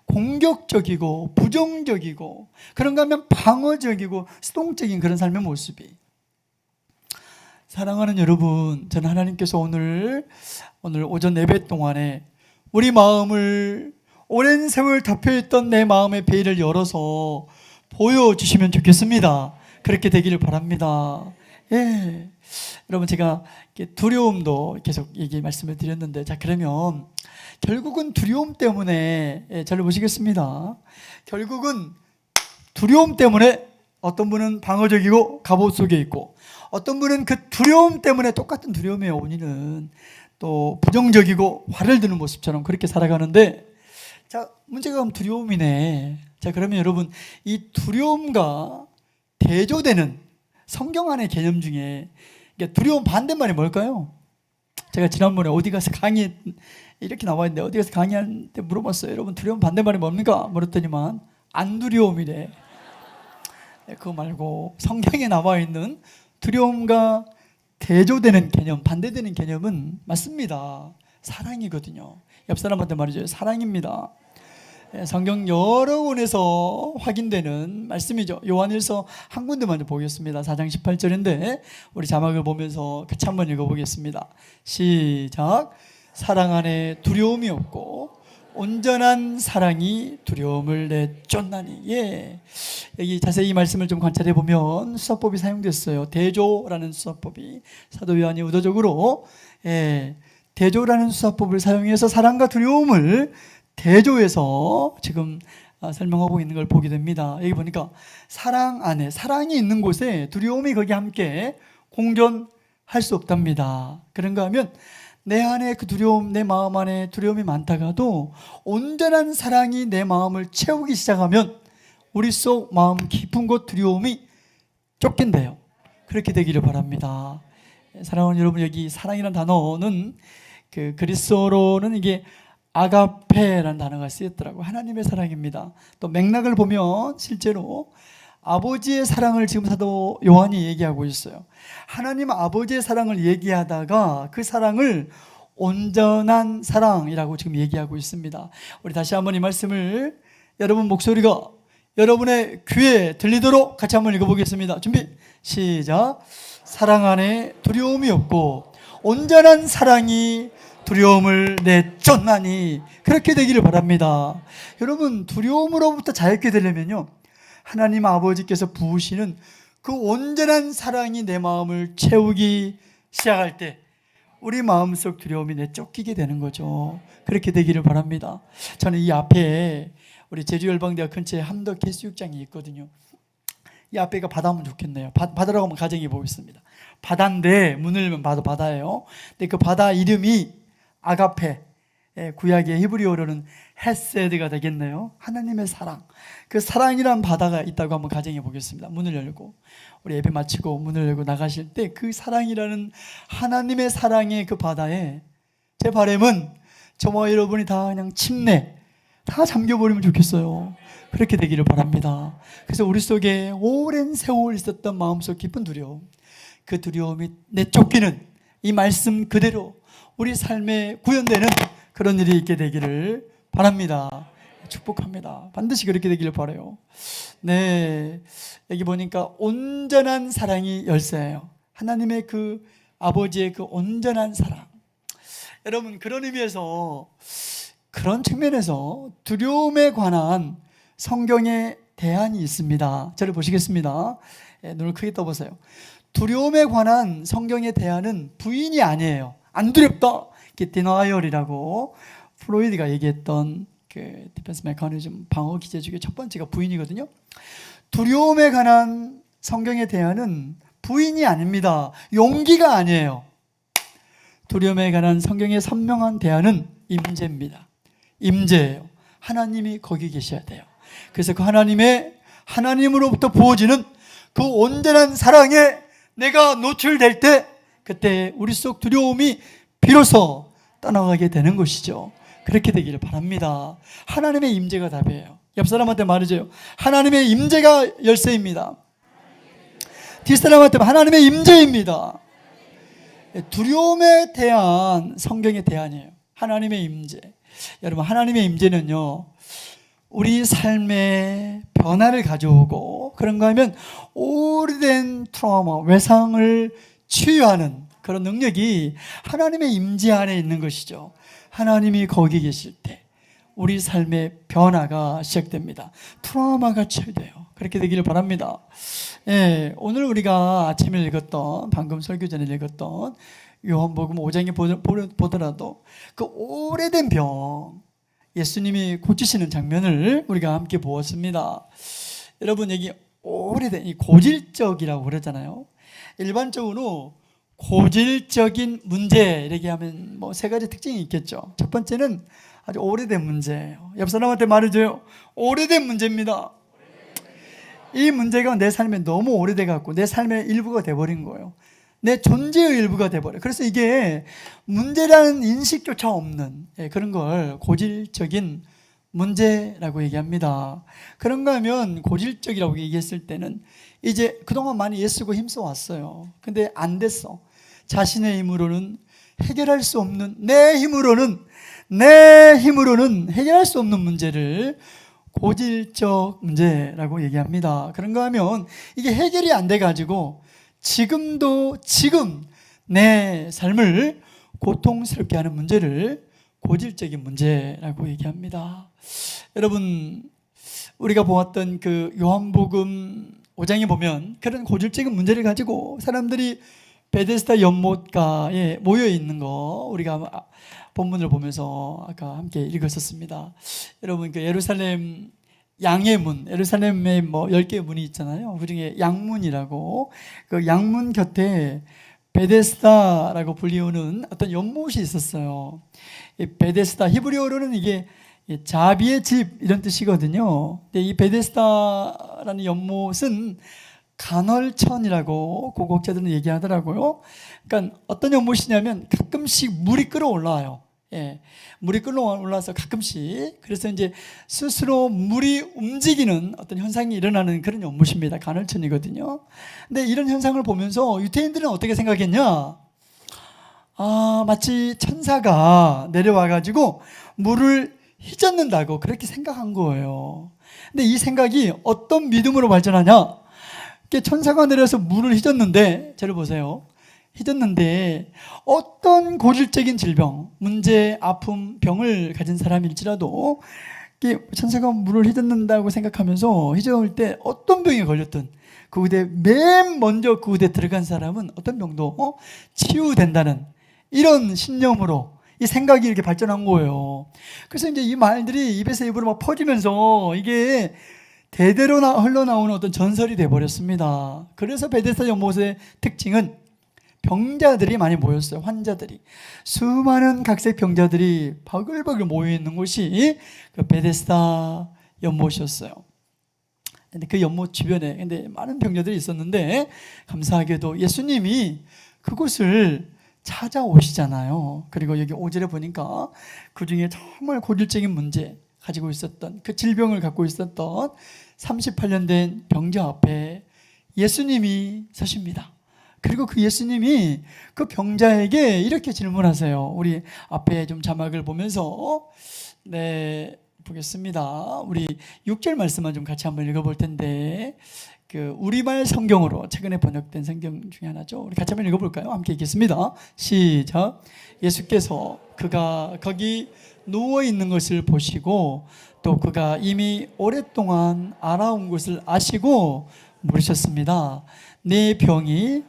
공격적이고 부정적이고 그런가 하면 방어적이고 수동적인 그런 삶의 모습이. 사랑하는 여러분, 저는 하나님께서 오늘 오전 예배 동안에 우리 마음을, 오랜 세월 덮여있던 내 마음의 베일을 열어서 보여주시면 좋겠습니다. 그렇게 되기를 바랍니다. 예. 여러분, 제가 두려움도 계속 말씀을 드렸는데, 자, 그러면 결국은 두려움 때문에, 잘 보시겠습니다. 결국은 두려움 때문에 어떤 분은 방어적이고 갑옷 속에 있고, 어떤 분은 그 두려움 때문에, 똑같은 두려움의 원인은 또 부정적이고 화를 드는 모습처럼 그렇게 살아가는데, 자, 문제가 그럼 두려움이네. 자, 그러면 여러분, 이 두려움과 대조되는 성경 안의 개념 중에 두려움 반대말이 뭘까요? 제가 지난번에 어디 가서 강의, 이렇게 나와 있는데 어디 가서 강의할 때 물어봤어요. 여러분, 두려움 반대말이 뭡니까? 물었더니만 안 두려움이래. 그거 말고 성경에 나와 있는 두려움과 대조되는 개념, 반대되는 개념은 맞습니다. 사랑이거든요. 옆 사람한테 말이죠. 사랑입니다. 성경 여러 권에서 확인되는 말씀이죠. 요한일서 한 군데만 보겠습니다. 4장 18절인데 우리 자막을 보면서 같이 한번 읽어보겠습니다. 시작. 사랑 안에 두려움이 없고 온전한 사랑이 두려움을 내쫓나니. 예. 여기 자세히 이 말씀을 좀 관찰해 보면 수사법이 사용됐어요. 대조라는 수사법이 사도 요한이 의도적으로 대조라는 수사법을 사용해서 사랑과 두려움을 대조해서 지금 설명하고 있는 걸 보게 됩니다. 여기 보니까 사랑 안에, 사랑이 있는 곳에 두려움이 거기 함께 공존할 수 없답니다. 그런가 하면 내 안에 그 두려움, 내 마음 안에 두려움이 많다가도 온전한 사랑이 내 마음을 채우기 시작하면 우리 속 마음 깊은 곳 두려움이 쫓긴대요. 그렇게 되기를 바랍니다. 사랑하는 여러분, 여기 사랑이라는 단어는 그 그리스어로는 이게 아가페라는 단어가 쓰였더라고요. 하나님의 사랑입니다. 또 맥락을 보면 실제로 아버지의 사랑을 지금 사도 요한이 얘기하고 있어요. 하나님 아버지의 사랑을 얘기하다가 그 사랑을 온전한 사랑이라고 지금 얘기하고 있습니다. 우리 다시 한번 이 말씀을 여러분 목소리가 여러분의 귀에 들리도록 같이 한번 읽어보겠습니다. 준비 시작. 사랑 안에 두려움이 없고 온전한 사랑이 두려움을 내쫓나니 그렇게 되기를 바랍니다. 여러분, 두려움으로부터 자유케 되려면요, 하나님 아버지께서 부으시는 그 온전한 사랑이 내 마음을 채우기 시작할 때 우리 마음속 두려움이 내쫓기게 되는 거죠. 그렇게 되기를 바랍니다. 저는 이 앞에 우리 제주열방대학 근처에 함덕 해수욕장이 있거든요. 이 앞에가 바다면 좋겠네요. 바다라고 하면 가정해 보겠습니다. 바다인데 문을 열면 봐도 바다예요. 근데 그 바다 이름이 아가페, 구약의 히브리어로는 헤세드가 되겠네요. 하나님의 사랑, 그 사랑이란 바다가 있다고 한번 가정해 보겠습니다. 문을 열고 우리 예배 마치고 문을 열고 나가실 때 그 사랑이라는 하나님의 사랑의 그 바다에 제 바람은 저와 여러분이 다 그냥 침례 다 잠겨버리면 좋겠어요. 그렇게 되기를 바랍니다. 그래서 우리 속에 오랜 세월 있었던 마음속 깊은 두려움, 그 두려움이 내쫓기는 이 말씀 그대로 우리 삶에 구현되는 그런 일이 있게 되기를 바랍니다. 축복합니다. 반드시 그렇게 되기를 바라요. 네, 여기 보니까 온전한 사랑이 열쇠예요. 하나님의 그 아버지의 그 온전한 사랑. 여러분, 그런 의미에서 그런 측면에서 두려움에 관한 성경의 대안이 있습니다. 저를 보시겠습니다. 눈을 크게 떠보세요. 두려움에 관한 성경의 대안은 부인이 아니에요. 안 두렵다. 디나이얼이라고 프로이드가 얘기했던 그 디펜스 메커니즘 방어 기제 중에 첫 번째가 부인이거든요. 두려움에 관한 성경의 대안은 부인이 아닙니다. 용기가 아니에요. 두려움에 관한 성경의 선명한 대안은 임재입니다. 임재예요. 하나님이 거기 계셔야 돼요. 그래서 그 하나님으로부터 부어지는 그 온전한 사랑에 내가 노출될 때 그때 우리 속 두려움이 비로소 떠나가게 되는 것이죠. 그렇게 되기를 바랍니다. 하나님의 임재가 답이에요. 옆 사람한테 말해줘요. 하나님의 임재가 열쇠입니다. 뒷사람한테 하나님의 임재입니다. 두려움에 대한 성경의 대안이에요. 하나님의 임재. 여러분, 하나님의 임재는요, 우리 삶에 변화를 가져오고 그런가 하면 오래된 트라우마, 외상을 치유하는 그런 능력이 하나님의 임재 안에 있는 것이죠. 하나님이 거기 계실 때 우리 삶의 변화가 시작됩니다. 트라우마가 치유돼요. 그렇게 되기를 바랍니다. 오늘 우리가 아침에 읽었던, 방금 설교 전에 읽었던 요한복음 5장에 보더라도 그 오래된 병 예수님이 고치시는 장면을 우리가 함께 보았습니다. 여러분, 여기 오래된 이 고질적이라고 그러잖아요. 일반적으로 고질적인 문제 이렇게 하면 뭐 세 가지 특징이 있겠죠. 첫 번째는 아주 오래된 문제예요. 옆 사람한테 말해줘요. 오래된 문제입니다. 이 문제가 내 삶에 너무 오래돼 갖고 내 삶의 일부가 돼버린 거예요. 내 존재의 일부가 돼버려요. 그래서 이게 문제라는 인식조차 없는 그런 걸 고질적인 문제라고 얘기합니다. 그런가 하면 고질적이라고 얘기했을 때는 이제 그동안 많이 애쓰고 힘써 왔어요. 근데 안 됐어. 자신의 힘으로는 해결할 수 없는, 내 힘으로는 해결할 수 없는 문제를 고질적 문제라고 얘기합니다. 그런가 하면 이게 해결이 안 돼가지고 지금 내 삶을 고통스럽게 하는 문제를 고질적인 문제라고 얘기합니다. 여러분, 우리가 보았던 그 요한복음 5장에 보면 그런 고질적인 문제를 가지고 사람들이 베데스다 연못가에 모여 있는 거 우리가 본문을 보면서 아까 함께 읽었었습니다. 여러분, 그 예루살렘 양의 문, 예루살렘에 뭐 10개의 문이 있잖아요. 그 중에 양문이라고, 그 양문 곁에 베데스다라고 불리우는 어떤 연못이 있었어요. 이 베데스다, 히브리어로는 이게 자비의 집 이런 뜻이거든요. 근데 이 베데스다라는 연못은 간헐천이라고 고고학자들은 얘기하더라고요. 그러니까 어떤 연못이냐면 가끔씩 물이 끓어올라요. 물이 끓어올라서 가끔씩, 그래서 이제 스스로 물이 움직이는 어떤 현상이 일어나는 그런 연못입니다. 간헐천이거든요. 근데 이런 현상을 보면서 유대인들은 어떻게 생각했냐? 마치 천사가 내려와가지고 물을 휘젓는다고 그렇게 생각한 거예요. 근데 이 생각이 어떤 믿음으로 발전하냐? 천사가 내려서 물을 휘젓는데, 저를 보세요. 휘젓는데 어떤 고질적인 질병, 문제, 아픔, 병을 가진 사람일지라도 천사가 물을 휘젓는다고 생각하면서 휘저을 때 어떤 병에 걸렸든 그 후대 맨 먼저 그 후대 들어간 사람은 어떤 병도 치유된다는 이런 신념으로 이 생각이 이렇게 발전한 거예요. 그래서 이제 이 말들이 입에서 입으로 막 퍼지면서 이게 대대로 흘러나오는 어떤 전설이 돼버렸습니다. 그래서 베데스다 연못의 특징은 병자들이 많이 모였어요. 환자들이, 수많은 각색 병자들이 버글버글 모여있는 곳이 그 베데스다 연못이었어요. 근데 그 연못 주변에 근데 많은 병자들이 있었는데, 감사하게도 예수님이 그곳을 찾아오시잖아요. 그리고 여기 5절에 보니까 그 중에 정말 고질적인 문제 가지고 있었던, 그 질병을 갖고 있었던 38년 된 병자 앞에 예수님이 서십니다. 그리고 그 예수님이 그 병자에게 이렇게 질문하세요. 우리 앞에 좀 자막을 보면서 보겠습니다. 우리 6절 말씀만 좀 같이 한번 읽어볼 텐데, 그 우리말 성경으로 최근에 번역된 성경 중에 하나죠. 우리 같이 한번 읽어볼까요? 함께 읽겠습니다. 시작. 예수께서 그가 거기 누워 있는 것을 보시고 또 그가 이미 오랫동안 알아온 것을 아시고 물으셨습니다. 내 병이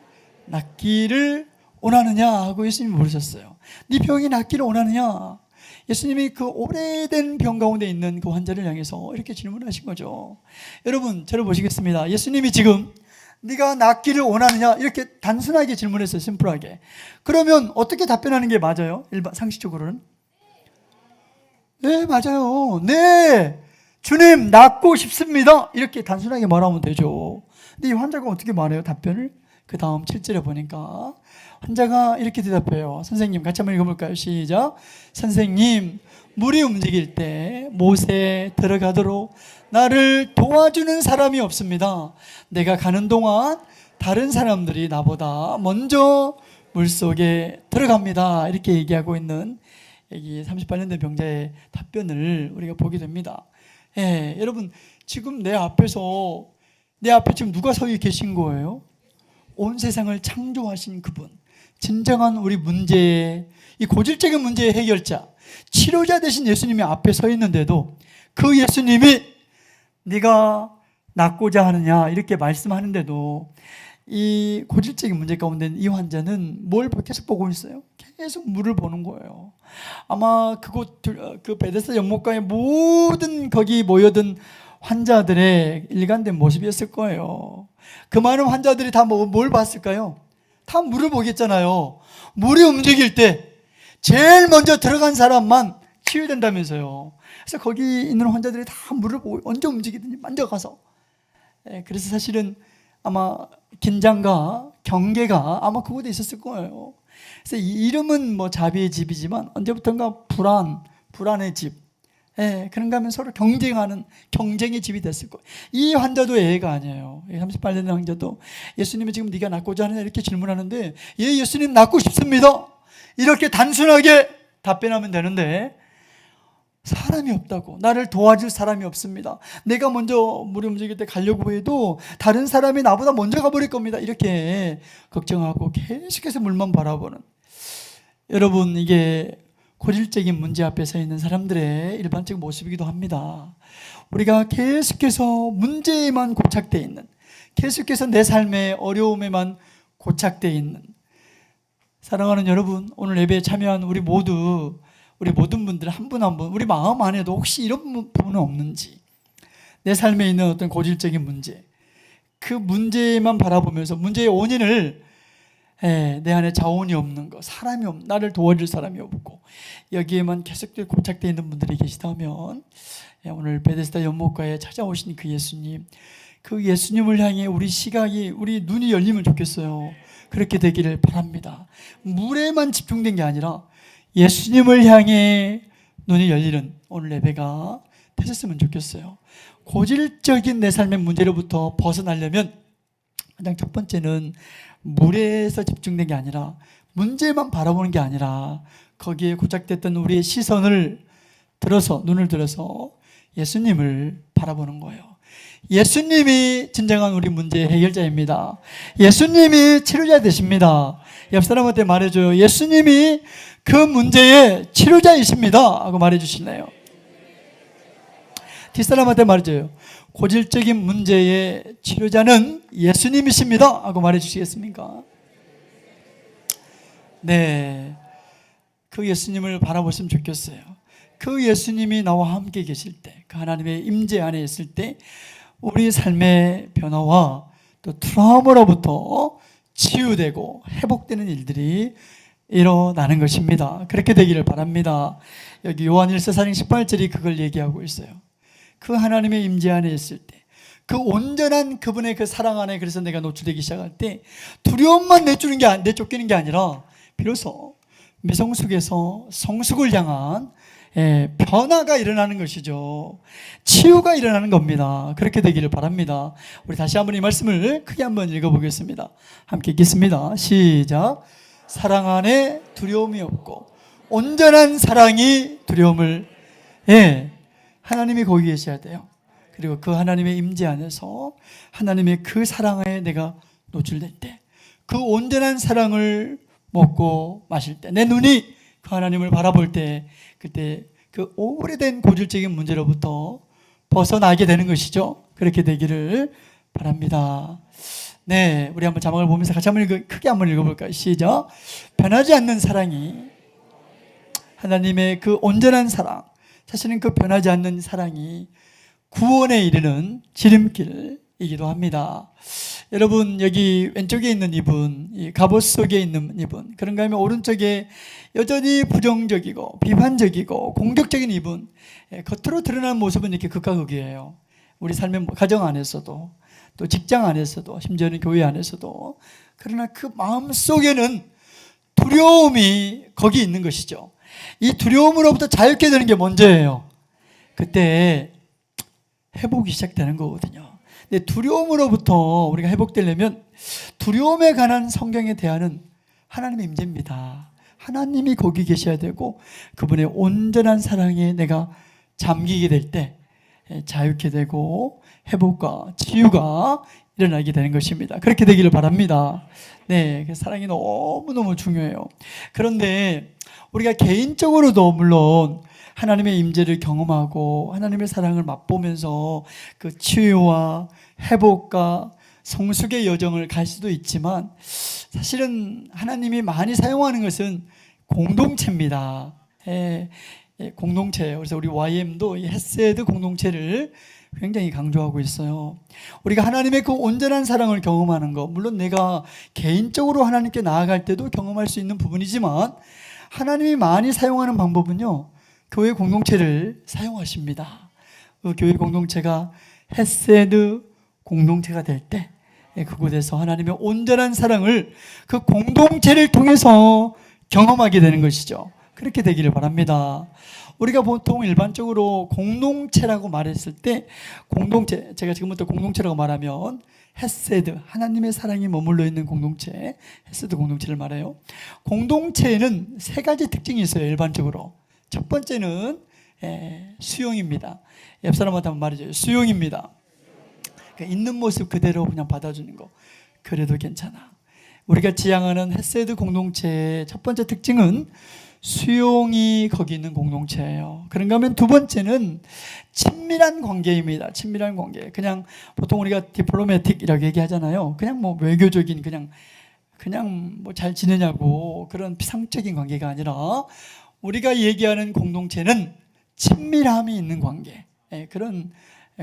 낫기를 원하느냐 하고 예수님이 물으셨어요. 네 병이 낫기를 원하느냐? 예수님이 그 오래된 병 가운데 있는 그 환자를 향해서 이렇게 질문하신 거죠. 여러분, 저를 보시겠습니다. 예수님이 지금 네가 낫기를 원하느냐 이렇게 단순하게 질문했어요. 심플하게. 그러면 어떻게 답변하는 게 맞아요? 일반 상식적으로는 네, 맞아요. 네, 주님 낫고 싶습니다 이렇게 단순하게 말하면 되죠. 근데 이 환자가 어떻게 말해요? 답변을? 그 다음 7절에 보니까 환자가 이렇게 대답해요. 선생님, 같이 한번 읽어볼까요? 시작. 선생님, 물이 움직일 때 못에 들어가도록 나를 도와주는 사람이 없습니다. 내가 가는 동안 다른 사람들이 나보다 먼저 물속에 들어갑니다. 이렇게 얘기하고 있는 여기 38년 된 병자의 답변을 우리가 보게 됩니다. 여러분, 지금 내 앞에 지금 누가 서 계신 거예요? 온 세상을 창조하신 그분, 진정한 우리 문제의, 이 고질적인 문제의 해결자, 치료자 되신 예수님이 앞에 서 있는데도 그 예수님이 네가 낫고자 하느냐 이렇게 말씀하는데도 이 고질적인 문제 가운데 이 환자는 뭘 계속 보고 있어요? 계속 물을 보는 거예요. 아마 그 베데스다 연못가의 모든 거기 모여든 환자들의 일관된 모습이었을 거예요. 그 많은 환자들이 다 뭘 봤을까요? 다 물을 보겠잖아요. 물이 움직일 때 제일 먼저 들어간 사람만 치유된다면서요. 그래서 거기 있는 환자들이 다 물을 보고 언제 움직이든지 만져가서, 그래서 사실은 아마 긴장과 경계가 아마 그곳에 있었을 거예요. 그래서 이 이름은 뭐 자비의 집이지만 언제부턴가 불안의 집, 그런가 하면 서로 경쟁하는 경쟁의 집이 됐을 거예요. 이 환자도 예가 아니에요. 38년 환자도 예수님이 지금 네가 낫고자 하느냐 이렇게 질문하는데, 예수님 낫고 싶습니다 이렇게 단순하게 답변하면 되는데, 사람이 없다고, 나를 도와줄 사람이 없습니다, 내가 먼저 물이 움직일 때 가려고 해도 다른 사람이 나보다 먼저 가버릴 겁니다 이렇게 걱정하고 계속해서 물만 바라보는, 여러분, 이게 고질적인 문제 앞에 서 있는 사람들의 일반적인 모습이기도 합니다. 우리가 계속해서 문제에만 고착되어 있는, 계속해서 내 삶의 어려움에만 고착되어 있는, 사랑하는 여러분, 오늘 예배에 참여한 우리 모든 분들 한 분 한 분 우리 마음 안에도 혹시 이런 부분은 없는지, 내 삶에 있는 어떤 고질적인 문제, 그 문제만 바라보면서 문제의 원인을 내 안에 자원이 없는 거, 사람이 없, 나를 도와줄 사람이 없고 여기에만 계속 고착되어 있는 분들이 계시다면 오늘 베데스다 연못가에 찾아오신 그 예수님, 그 예수님을 향해 우리 시각이, 우리 눈이 열리면 좋겠어요. 그렇게 되기를 바랍니다. 물에만 집중된 게 아니라 예수님을 향해 눈이 열리는 오늘 예배가 되셨으면 좋겠어요. 고질적인 내 삶의 문제로부터 벗어나려면 가장 첫 번째는 물에서 집중된 게 아니라, 문제만 바라보는 게 아니라 거기에 고착됐던 우리의 시선을 들어서, 눈을 들어서 예수님을 바라보는 거예요. 예수님이 진정한 우리 문제의 해결자입니다. 예수님이 치료자 되십니다. 옆 사람한테 말해줘요. 예수님이 그 문제의 치료자이십니다 하고 말해주실래요? 뒷사람한테 말해줘요. 고질적인 문제의 치료자는 예수님이십니다 하고 말해주시겠습니까? 네, 그 예수님을 바라보시면 좋겠어요. 그 예수님이 나와 함께 계실 때, 그 하나님의 임재 안에 있을 때 우리 삶의 변화와 또 트라우마로부터 치유되고 회복되는 일들이 일어나는 것입니다. 그렇게 되기를 바랍니다. 여기 요한 1서 4장 18절이 그걸 얘기하고 있어요. 그 하나님의 임재 안에 있을 때, 그 온전한 그분의 그 사랑 안에, 그래서 내가 노출되기 시작할 때 두려움만 내쫓기는 게 아니라 비로소 미성숙에서 성숙을 향한 변화가 일어나는 것이죠. 치유가 일어나는 겁니다. 그렇게 되기를 바랍니다. 우리 다시 한번 이 말씀을 크게 한번 읽어보겠습니다. 함께 읽겠습니다. 시작. 사랑 안에 두려움이 없고 온전한 사랑이 두려움을, 하나님이 거기 계셔야 돼요. 그리고 그 하나님의 임재 안에서 하나님의 그 사랑에 내가 노출될 때, 그 온전한 사랑을 먹고 마실 때, 내 눈이 그 하나님을 바라볼 때, 그때 그 오래된 고질적인 문제로부터 벗어나게 되는 것이죠. 그렇게 되기를 바랍니다. 네, 우리 한번 자막을 보면서 같이 한번 크게 한번 읽어볼까요? 시작. 변하지 않는 사랑이, 하나님의 그 온전한 사랑, 사실은 그 변하지 않는 사랑이 구원에 이르는 지름길이기도 합니다. 여러분, 여기 왼쪽에 있는 이분, 이 갑옷 속에 있는 이분, 그런가 하면 오른쪽에 여전히 부정적이고 비판적이고 공격적인 이분, 겉으로 드러나는 모습은 이렇게 극과 극이에요. 우리 삶의 가정 안에서도, 또 직장 안에서도, 심지어는 교회 안에서도. 그러나 그 마음 속에는 두려움이 거기 있는 것이죠. 이 두려움으로부터 자유케 되는 게 먼저예요. 그때 회복이 시작되는 거거든요. 근데 두려움으로부터 우리가 회복되려면 두려움에 관한 성경의 대안은 하나님의 임재입니다. 하나님이 거기 계셔야 되고 그분의 온전한 사랑에 내가 잠기게 될 때 자유케 되고 회복과 치유가 일어나게 되는 것입니다. 그렇게 되기를 바랍니다. 네, 사랑이 너무너무 중요해요. 그런데 우리가 개인적으로도 물론 하나님의 임재를 경험하고 하나님의 사랑을 맛보면서 그 치유와 회복과 성숙의 여정을 갈 수도 있지만, 사실은 하나님이 많이 사용하는 것은 공동체입니다. 공동체예요. 그래서 우리 YM도 이 헤세드 공동체를 굉장히 강조하고 있어요. 우리가 하나님의 그 온전한 사랑을 경험하는 것, 물론 내가 개인적으로 하나님께 나아갈 때도 경험할 수 있는 부분이지만, 하나님이 많이 사용하는 방법은요, 교회 공동체를 사용하십니다. 그 교회 공동체가 헤세드 공동체가 될 때 그곳에서 하나님의 온전한 사랑을 그 공동체를 통해서 경험하게 되는 것이죠. 그렇게 되기를 바랍니다. 우리가 보통 일반적으로 공동체라고 말했을 때, 공동체, 제가 지금부터 공동체라고 말하면 헤세드, 하나님의 사랑이 머물러 있는 공동체, 헤세드 공동체를 말해요. 공동체에는 세 가지 특징이 있어요. 일반적으로 첫 번째는 수용입니다. 옆 사람한테 한번 말해줘요. 수용입니다. 그러니까 있는 모습 그대로 그냥 받아주는 거. 그래도 괜찮아. 우리가 지향하는 헤세드 공동체의 첫 번째 특징은 수용이 거기 있는 공동체예요. 그런가 하면 두 번째는 친밀한 관계입니다. 친밀한 관계. 그냥 보통 우리가 디플로매틱이라고 얘기하잖아요. 그냥 뭐 외교적인 그냥 뭐 잘 지내냐고 그런 피상적인 관계가 아니라, 우리가 얘기하는 공동체는 친밀함이 있는 관계. 그런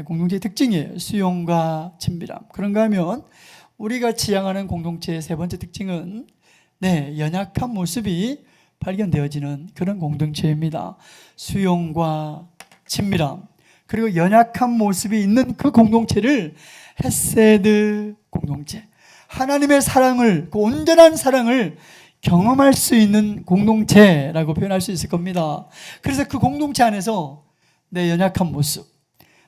공동체의 특징이에요. 수용과 친밀함. 그런가 하면 우리가 지향하는 공동체의 세 번째 특징은 네, 연약한 모습이 발견되어지는 그런 공동체입니다. 수용과 친밀함, 그리고 연약한 모습이 있는 그 공동체를 헤세드 공동체, 하나님의 사랑을, 그 온전한 사랑을 경험할 수 있는 공동체라고 표현할 수 있을 겁니다. 그래서 그 공동체 안에서 내 연약한 모습,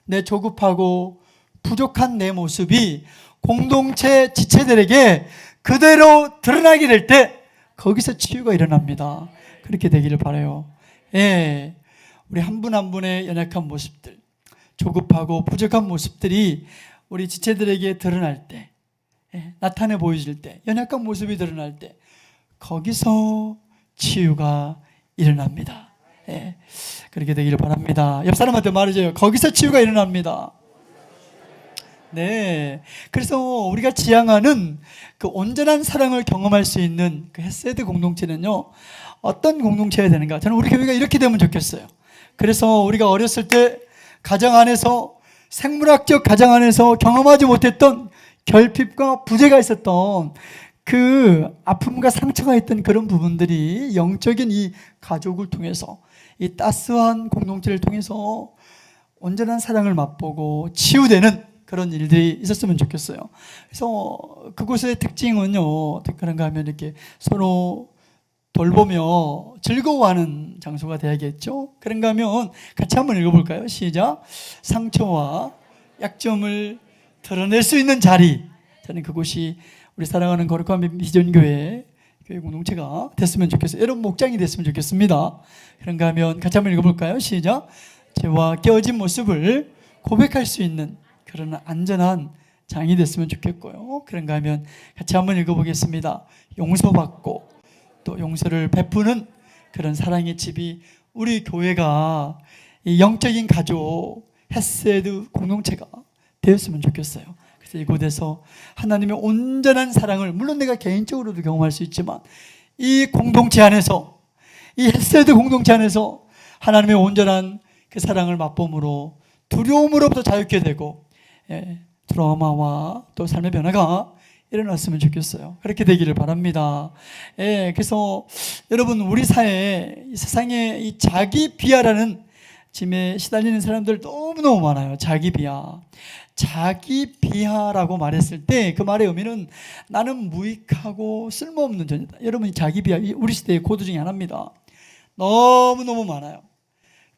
내 조급하고 부족한 내 모습이 공동체 지체들에게 그대로 드러나게 될 때 거기서 치유가 일어납니다. 그렇게 되기를 바라요. 예, 우리 한 분 한 분의 연약한 모습들, 조급하고 부족한 모습들이 우리 지체들에게 드러날 때, 나타내 보여질 때, 연약한 모습이 드러날 때 거기서 치유가 일어납니다. 예, 그렇게 되기를 바랍니다. 옆 사람한테 말해줘요. 거기서 치유가 일어납니다. 네, 그래서 우리가 지향하는 그 온전한 사랑을 경험할 수 있는 그 헤세드 공동체는요, 어떤 공동체가 되는가? 저는 우리 교회가 이렇게 되면 좋겠어요. 그래서 우리가 어렸을 때 가정 안에서, 생물학적 가정 안에서 경험하지 못했던 결핍과 부재가 있었던 그 아픔과 상처가 있던 그런 부분들이 영적인 이 가족을 통해서, 이 따스한 공동체를 통해서 온전한 사랑을 맛보고 치유되는 그런 일들이 있었으면 좋겠어요. 그래서 그곳의 특징은요, 그런가 하면 이렇게 서로 돌보며 즐거워하는 장소가 돼야겠죠. 그런가 하면 같이 한번 읽어볼까요? 시작. 상처와 약점을 드러낼 수 있는 자리. 저는 그곳이 우리 사랑하는 거룩한 비전교회 교회 공동체가 됐으면 좋겠어요. 여러분 목장이 됐으면 좋겠습니다. 그런가 하면 같이 한번 읽어볼까요? 시작. 죄와 깨어진 모습을 고백할 수 있는 그런 안전한 장이 됐으면 좋겠고요. 그런가 하면 같이 한번 읽어보겠습니다. 용서받고 또 용서를 베푸는 그런 사랑의 집이 우리 교회가 이 영적인 가족 헤세드 공동체가 되었으면 좋겠어요. 그래서 이곳에서 하나님의 온전한 사랑을, 물론 내가 개인적으로도 경험할 수 있지만 이 공동체 안에서, 이 헤세드 공동체 안에서 하나님의 온전한 그 사랑을 맛봄으로 두려움으로부터 자유케 되고, 트라우마와 또 삶의 변화가 일어났으면 좋겠어요. 그렇게 되기를 바랍니다. 그래서 여러분, 우리 사회에, 이 세상에 이 자기 비하라는 짐에 시달리는 사람들 너무너무 많아요. 자기 비하. 자기 비하라고 말했을 때 그 말의 의미는 나는 무익하고 쓸모없는 존재다. 여러분, 자기 비하, 우리 시대의 코드 중에 하나입니다. 너무너무 많아요.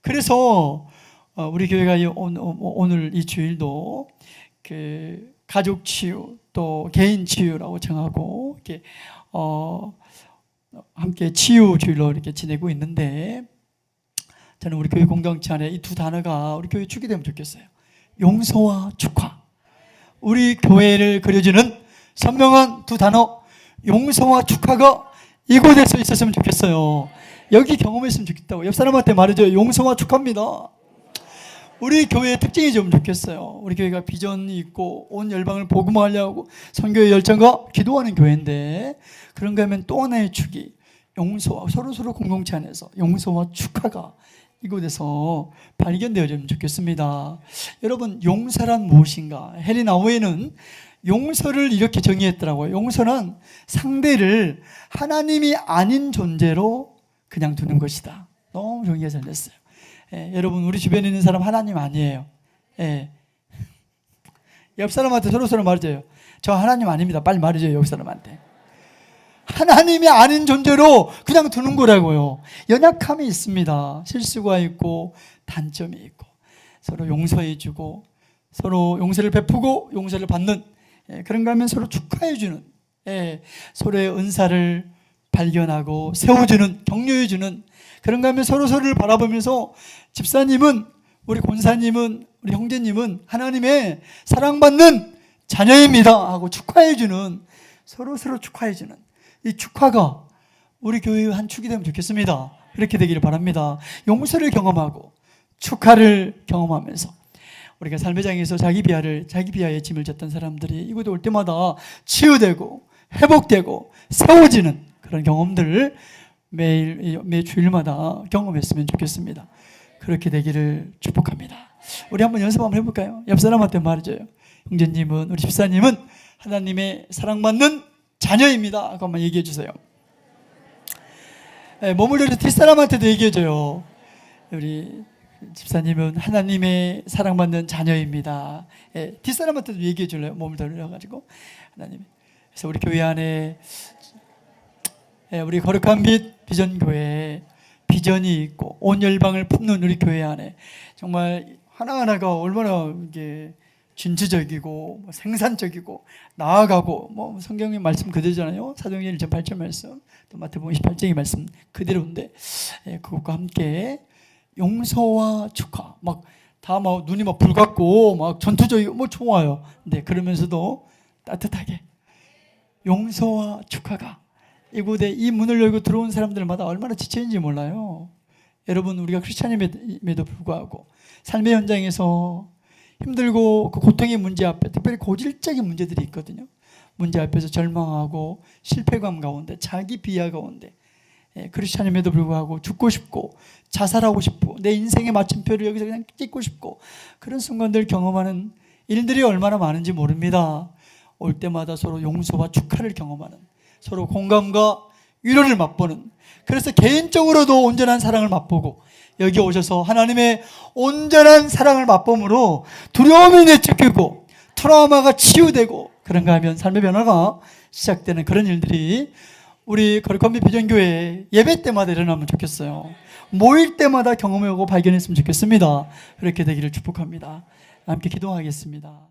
그래서 우리 교회가 오늘 이 주일도 그 가족 치유 또 개인 치유라고 정하고 이렇게 함께 치유 주일로 이렇게 지내고 있는데, 저는 우리 교회 공동체 안에 이 두 단어가 우리 교회 축이 되면 좋겠어요. 용서와 축하. 우리 교회를 그려주는 선명한 두 단어, 용서와 축하가 이곳에서 있었으면 좋겠어요. 여기 경험했으면 좋겠다고 옆 사람한테 말해줘요. 용서와 축하입니다. 우리 교회의 특징이 좀 좋겠어요. 우리 교회가 비전이 있고 온 열방을 복음화하려고 선교의 열정과 기도하는 교회인데, 그런가 하면 또 하나의 축이 용서와, 서로 공동체 안에서 용서와 축하가 이곳에서 발견되어지면 좋겠습니다. 여러분, 용서란 무엇인가? 헨리 나우에는 용서를 이렇게 정의했더라고요. 용서는 상대를 하나님이 아닌 존재로 그냥 두는 것이다. 너무 정의가 잘 됐어요. 여러분, 우리 주변에 있는 사람 하나님 아니에요. 옆 사람한테 서로 말해줘요. 저 하나님 아닙니다. 빨리 말해줘요. 옆 사람한테. 하나님이 아닌 존재로 그냥 두는 거라고요. 연약함이 있습니다. 실수가 있고 단점이 있고, 서로 용서해주고 서로 용서를 베푸고 용서를 받는, 그런가 하면 서로 축하해주는, 서로의 은사를 발견하고 세워주는, 격려해주는, 그런가 하면 서로를 바라보면서 집사님은, 우리 권사님은, 우리 형제님은 하나님의 사랑받는 자녀입니다 하고 축하해주는, 서로 축하해주는 이 축하가 우리 교회의 한 축이 되면 좋겠습니다. 그렇게 되기를 바랍니다. 용서를 경험하고 축하를 경험하면서 우리가 삶의 장에서 자기 비하의 짐을 졌던 사람들이 이곳에 올 때마다 치유되고 회복되고 세워지는 그런 경험들을 매 주일마다 경험했으면 좋겠습니다. 그렇게 되기를 축복합니다. 우리 한번 연습 한번 해볼까요? 옆 사람한테 말해줘요. 형제님은, 우리 집사님은 하나님의 사랑받는 자녀입니다 하고 한번 얘기해 주세요. 머물러 뒷사람한테도 얘기해줘요. 우리 집사님은 하나님의 사랑받는 자녀입니다. 뒷사람한테도 얘기해줄래요? 몸을 돌려가지고 하나님. 그래서 우리 교회 안에 우리 거룩한 빛 비전교회 비전이 있고 온 열방을 품는 우리 교회 안에 정말 하나하나가 얼마나 이게 진취적이고 생산적이고 나아가고 성경의 말씀 그대로잖아요. 사도행전 1장 8절 말씀 또 마태복음 28장의 말씀 그대로인데 그것과 함께 용서와 축하 다 눈이 불같고 전투적이고 좋아요. 근데 그러면서도 따뜻하게 용서와 축하가 이곳에 이 문을 열고 들어온 사람들마다 얼마나 지쳐있는지 몰라요. 여러분 우리가 크리스찬임에도 불구하고 삶의 현장에서 힘들고 그 고통의 문제 앞에 특별히 고질적인 문제들이 있거든요. 문제 앞에서 절망하고 실패감 가운데 자기 비하 가운데 크리스찬임에도 불구하고 죽고 싶고 자살하고 싶고 내 인생의 마침표를 여기서 그냥 찍고 싶고 그런 순간들 경험하는 일들이 얼마나 많은지 모릅니다. 올 때마다 서로 용서와 축하를 경험하는 서로 공감과 위로를 맛보는 그래서 개인적으로도 온전한 사랑을 맛보고 여기 오셔서 하나님의 온전한 사랑을 맛봄으로 두려움이 내쫓기고 트라우마가 치유되고 그런가 하면 삶의 변화가 시작되는 그런 일들이 우리 거룩한 빛 비전교회 예배 때마다 일어나면 좋겠어요. 모일 때마다 경험하고 발견했으면 좋겠습니다. 그렇게 되기를 축복합니다. 함께 기도하겠습니다.